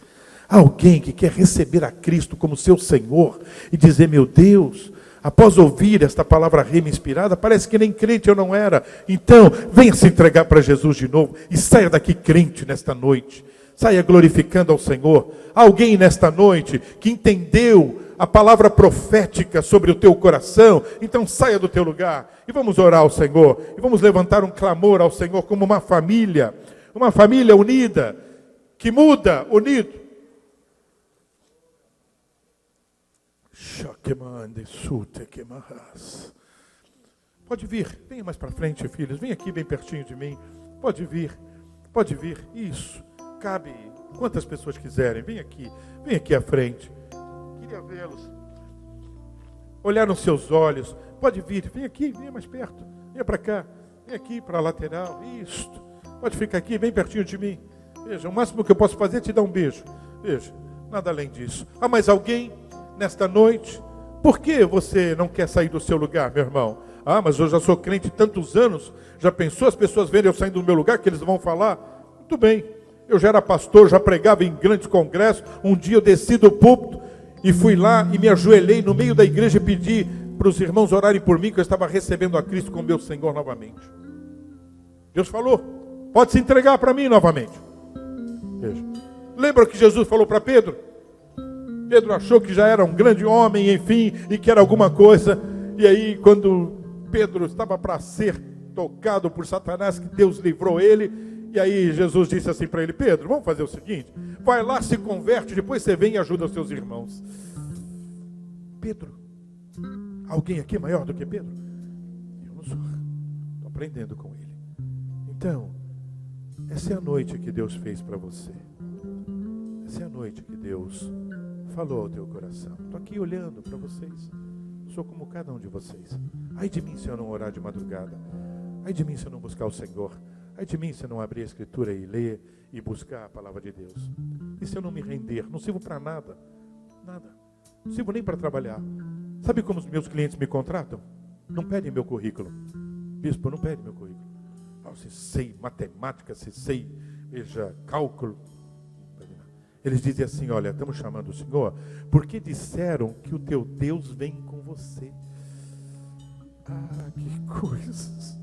Alguém que quer receber a Cristo como seu Senhor e dizer, meu Deus, após ouvir esta palavra rema inspirada, parece que nem crente eu não era. Então, venha se entregar para Jesus de novo e saia daqui crente nesta noite. Saia glorificando ao Senhor. Alguém nesta noite que entendeu a palavra profética sobre o teu coração, então saia do teu lugar e vamos orar ao Senhor. E vamos levantar um clamor ao Senhor como uma família unida, que muda, unido. Pode vir, venha mais para frente, filhos. Vem aqui bem pertinho de mim. Pode vir. Isso. Cabe quantas pessoas quiserem. Vem aqui à frente. Queria vê-los. Olhar nos seus olhos. Pode vir, vem aqui, venha mais perto. Venha para cá. Vem aqui para a lateral. Isso. Pode ficar aqui bem pertinho de mim. Veja, o máximo que eu posso fazer é te dar um beijo. Veja, nada além disso. Há mais alguém nesta noite? Por que você não quer sair do seu lugar, meu irmão? Ah, mas eu já sou crente tantos anos. Já pensou as pessoas verem eu saindo do meu lugar, que eles vão falar? Muito bem. Eu já era pastor, já pregava em grandes congressos. Um dia eu desci do púlpito e fui lá e me ajoelhei no meio da igreja e pedi para os irmãos orarem por mim, que eu estava recebendo a Cristo como meu Senhor novamente. Deus falou, pode se entregar para mim novamente. Veja. Lembra que Jesus falou para Pedro? Pedro achou que já era um grande homem, enfim, e que era alguma coisa. E aí, quando Pedro estava para ser tocado por Satanás, que Deus livrou ele. E aí Jesus disse assim para ele, Pedro, vamos fazer o seguinte, vai lá, se converte, depois você vem e ajuda os seus irmãos. Pedro, alguém aqui maior do que Pedro? Eu não sou, estou aprendendo com ele. Então, essa é a noite que Deus fez para você. Essa é a noite que Deus falou ao teu coração. Estou aqui olhando para vocês. Sou como cada um de vocês. Ai de mim se eu não orar de madrugada. Ai de mim se eu não buscar o Senhor. Ai de mim se eu não abrir a Escritura e ler e buscar a palavra de Deus. E se eu não me render? Não sirvo para nada. Nada. Não sirvo nem para trabalhar. Sabe como os meus clientes me contratam? Não pedem meu currículo. Bispo, não pede meu currículo. Ah, se sei matemática, se sei, veja, cálculo. Eles dizem assim, olha, estamos chamando o Senhor, porque disseram que o teu Deus vem com você. Ah, que coisas.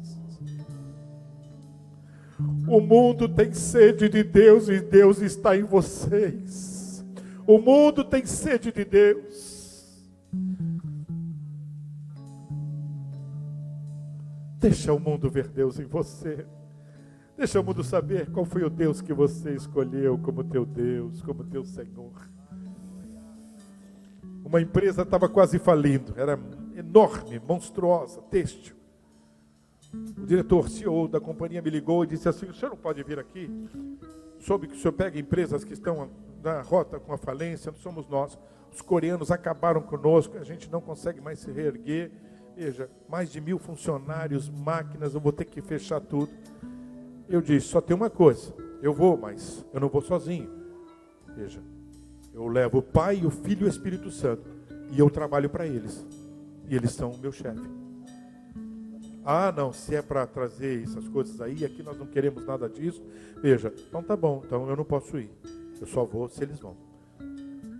O mundo tem sede de Deus e Deus está em vocês. O mundo tem sede de Deus. Deixa o mundo ver Deus em você. Deixa o mundo saber qual foi o Deus que você escolheu como teu Deus, como teu Senhor. Uma empresa estava quase falindo, era enorme, monstruosa, têxtil. O diretor, CEO da companhia me ligou e disse assim, o senhor não pode vir aqui? Soube que o senhor pega empresas que estão na rota com a falência, não somos nós. Os coreanos acabaram conosco, a gente não consegue mais se reerguer. Veja, mais de 1000 funcionários, máquinas, eu vou ter que fechar tudo. Eu disse, só tem uma coisa, eu vou, mas eu não vou sozinho. Veja, eu levo o Pai, o Filho e o Espírito Santo. E eu trabalho para eles. E eles são o meu chefe. Ah, não, se é para trazer essas coisas aí, aqui nós não queremos nada disso. Veja, então tá bom, então eu não posso ir. Eu só vou se eles vão.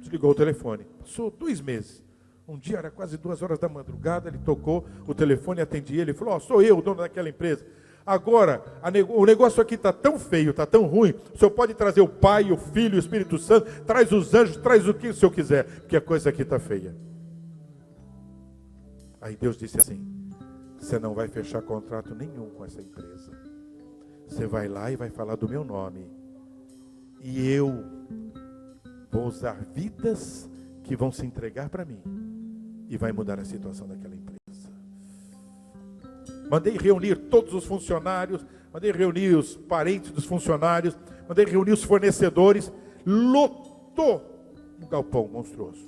Desligou o telefone. Passou 2 meses. Um dia era quase 2 horas da madrugada, ele tocou o telefone, atendi ele, falou, sou eu, o dono daquela empresa. Agora, o negócio aqui está tão feio, está tão ruim, o senhor pode trazer o Pai, o Filho, o Espírito Santo, traz os anjos, traz o que o senhor quiser, porque a coisa aqui está feia. Aí Deus disse assim, você não vai fechar contrato nenhum com essa empresa. Você vai lá e vai falar do meu nome. E eu vou usar vidas que vão se entregar para mim. E vai mudar a situação daquela empresa. Mandei reunir todos os funcionários, mandei reunir os parentes dos funcionários, mandei reunir os fornecedores, lotou um galpão monstruoso.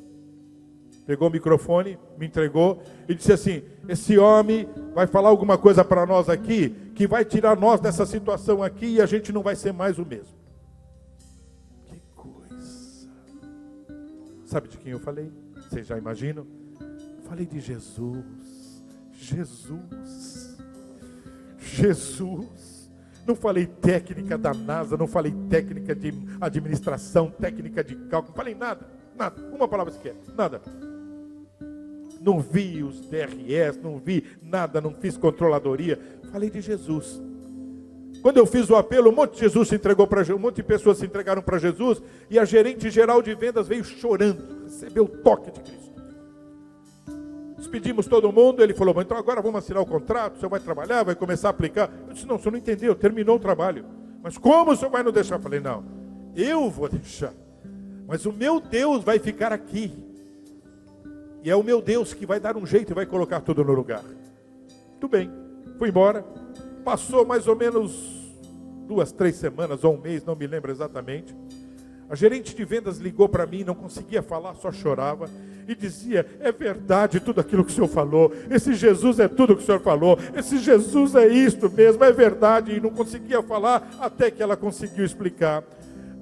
Pegou o microfone, me entregou e disse assim, esse homem vai falar alguma coisa para nós aqui, que vai tirar nós dessa situação aqui e a gente não vai ser mais o mesmo. Que coisa! Sabe de quem eu falei? Vocês já imaginam? Falei de Jesus. Não falei técnica da NASA, não falei técnica de administração, técnica de cálculo, não falei nada. Uma palavra sequer, nada. Não vi os DRS, não vi nada, não fiz controladoria. Falei de Jesus. Quando eu fiz o apelo, um monte de pessoas se entregaram para Jesus e a gerente geral de vendas veio chorando, recebeu o toque de Cristo. Despedimos todo mundo, ele falou, então agora vamos assinar o contrato, o senhor vai trabalhar, vai começar a aplicar. Eu disse, não, o senhor não entendeu, terminou o trabalho. Mas como o senhor vai nos deixar? Eu falei, não, eu vou deixar. Mas o meu Deus vai ficar aqui. E é o meu Deus que vai dar um jeito e vai colocar tudo no lugar. Tudo bem, fui embora. Passou mais ou menos 2, 3 semanas ou um mês, não me lembro exatamente. A gerente de vendas ligou para mim, não conseguia falar, só chorava. E dizia, é verdade tudo aquilo que o senhor falou. Esse Jesus é tudo que o senhor falou. Esse Jesus é isto mesmo, é verdade. E não conseguia falar até que ela conseguiu explicar.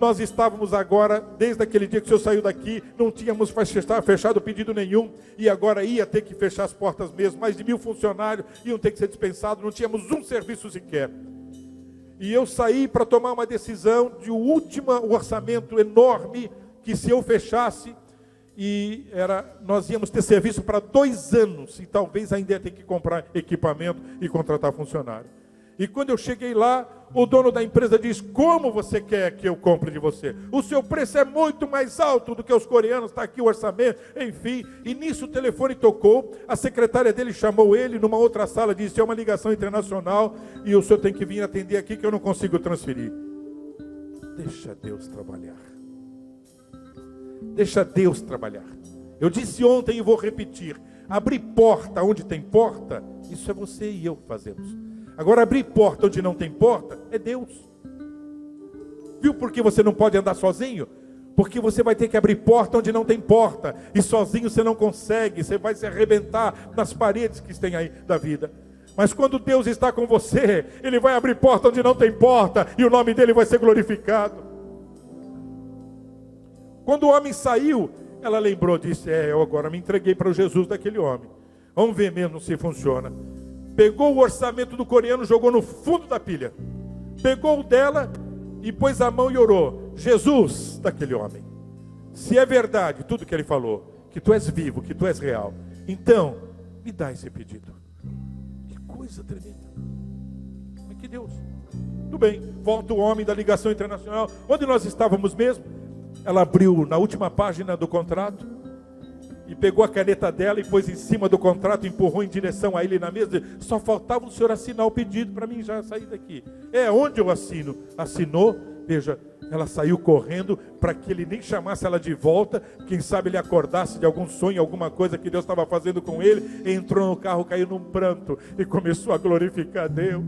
Nós estávamos agora, desde aquele dia que o senhor saiu daqui, não tínhamos fechado pedido nenhum, e agora ia ter que fechar as portas mesmo, mais de 1.000 funcionários iam ter que ser dispensados, não tínhamos um serviço sequer. E eu saí para tomar uma decisão de um último orçamento enorme, que se eu fechasse, nós íamos ter serviço para 2 anos, e talvez ainda ia ter que comprar equipamento e contratar funcionário. E quando eu cheguei lá, o dono da empresa diz, como você quer que eu compre de você? O seu preço é muito mais alto do que os coreanos, está aqui o orçamento, enfim. E nisso o telefone tocou, a secretária dele chamou ele numa outra sala, disse, é uma ligação internacional e o senhor tem que vir atender aqui que eu não consigo transferir. Deixa Deus trabalhar. Deixa Deus trabalhar. Eu disse ontem e vou repetir, abrir porta onde tem porta, isso é você e eu que fazemos. Agora, abrir porta onde não tem porta, é Deus. Viu por que você não pode andar sozinho? Porque você vai ter que abrir porta onde não tem porta. E sozinho você não consegue, você vai se arrebentar nas paredes que tem aí da vida. Mas quando Deus está com você, Ele vai abrir porta onde não tem porta, e o nome dEle vai ser glorificado. Quando o homem saiu, ela lembrou, disse, eu agora me entreguei para o Jesus daquele homem. Vamos ver mesmo se funciona. Pegou o orçamento do coreano, jogou no fundo da pilha. Pegou o dela e pôs a mão e orou. Jesus, daquele homem, se é verdade tudo que ele falou, que tu és vivo, que tu és real, então, me dá esse pedido. Que coisa tremenda. Mas que Deus. Tudo bem, volta o homem da ligação internacional. Onde nós estávamos mesmo? Ela abriu na última página do contrato e pegou a caneta dela e pôs em cima do contrato, empurrou em direção a ele na mesa. Só faltava o senhor assinar o pedido para mim já sair daqui. Onde eu assino? Assinou, veja, ela saiu correndo para que ele nem chamasse ela de volta. Quem sabe ele acordasse de algum sonho, alguma coisa que Deus estava fazendo com ele. Entrou no carro, caiu num pranto e começou a glorificar a Deus.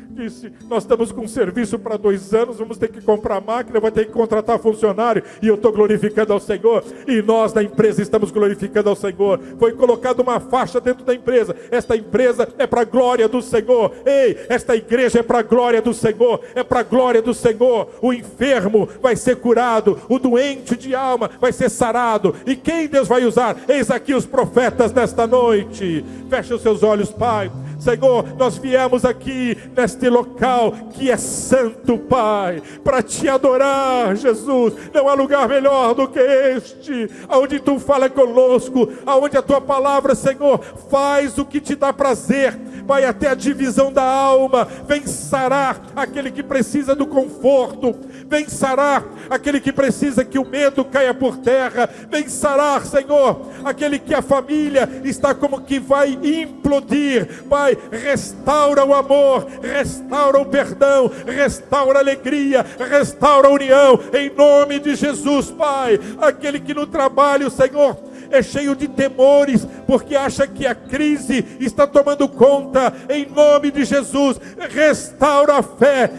Disse, nós estamos com um serviço para 2 anos, vamos ter que comprar máquina, vai ter que contratar funcionário, e eu estou glorificando ao Senhor, e nós da empresa estamos glorificando ao Senhor. Foi colocada uma faixa dentro da empresa, esta empresa é para a glória do Senhor. Ei, esta igreja é para a glória do Senhor, é para a glória do Senhor. O enfermo vai ser curado, o doente de alma vai ser sarado, e quem Deus vai usar? Eis aqui os profetas nesta noite. Feche os seus olhos, Pai. Senhor, nós viemos aqui neste local que é santo, Pai, para te adorar, Jesus. Não há lugar melhor do que este, onde tu fala conosco, onde a tua palavra, Senhor, faz o que te dá prazer. Vai até a divisão da alma, vem sarar aquele que precisa do conforto, vem sarar aquele que precisa que o medo caia por terra, vem sarar, Senhor, aquele que a família está como que vai implodir. Pai, restaura o amor, restaura o perdão, restaura a alegria, restaura a união, em nome de Jesus, Pai. Aquele que no trabalho, Senhor, é cheio de temores, porque acha que a crise está tomando conta, em nome de Jesus, restaura a fé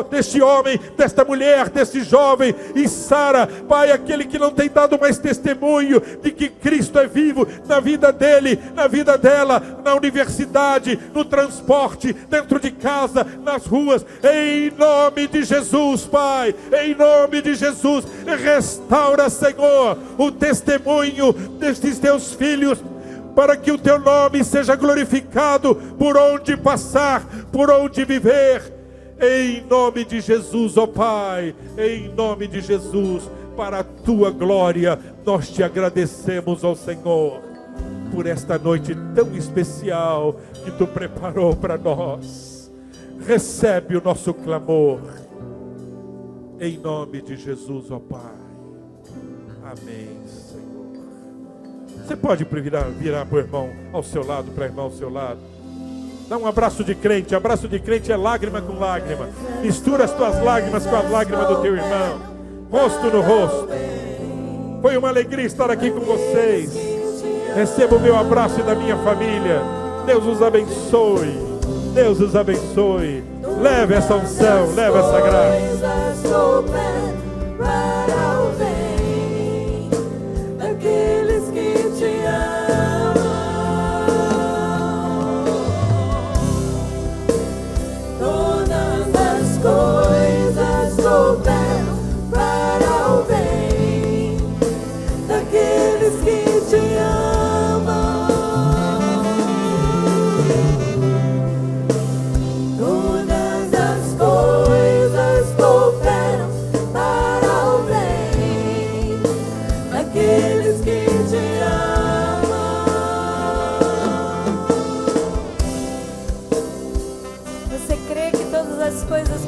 deste homem, desta mulher, deste jovem, e sara, Pai, aquele que não tem dado mais testemunho de que Cristo é vivo na vida dele, na vida dela, na universidade, no transporte, dentro de casa, nas ruas, em nome de Jesus, Pai, em nome de Jesus, restaura, Senhor, o testemunho destes teus filhos, para que o teu nome seja glorificado por onde passar, por onde viver, em nome de Jesus, ó Pai, em nome de Jesus, para a tua glória, nós te agradecemos, ó Senhor, por esta noite tão especial que tu preparou para nós. Recebe o nosso clamor, em nome de Jesus, ó Pai. Amém, Senhor. Você pode virar para o irmão ao seu lado, para a irmã ao seu lado. Dá um abraço de crente. Abraço de crente é lágrima com lágrima. Mistura as tuas lágrimas com as lágrimas do teu irmão. Rosto no rosto. Foi uma alegria estar aqui com vocês. Receba o meu abraço e da minha família. Deus os abençoe. Deus os abençoe. Leve essa unção, leve essa graça.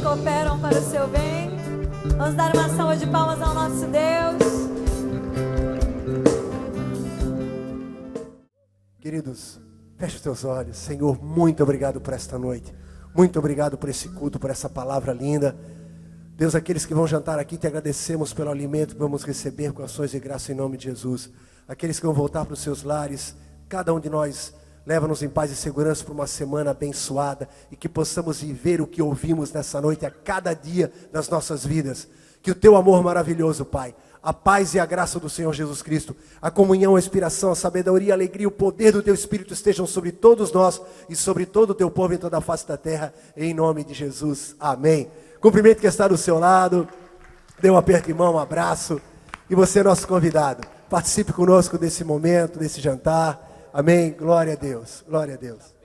Cooperam para o seu bem. Vamos dar uma salva de palmas ao nosso Deus. Queridos, feche os teus olhos. Senhor, muito obrigado por esta noite. Muito obrigado por esse culto, por essa palavra linda. Deus, aqueles que vão jantar aqui, te agradecemos pelo alimento que vamos receber com ações de graça em nome de Jesus. Aqueles que vão voltar para os seus lares, cada um de nós, leva-nos em paz e segurança por uma semana abençoada e que possamos viver o que ouvimos nessa noite a cada dia das nossas vidas. Que o teu amor maravilhoso, Pai, a paz e a graça do Senhor Jesus Cristo, a comunhão, a inspiração, a sabedoria, a alegria, o poder do teu Espírito estejam sobre todos nós e sobre todo o teu povo em toda a face da terra, em nome de Jesus. Amém. Cumprimento que está do seu lado, dê um aperto de mão, um abraço, e você é nosso convidado. Participe conosco desse momento, desse jantar. Amém. Glória a Deus. Glória a Deus.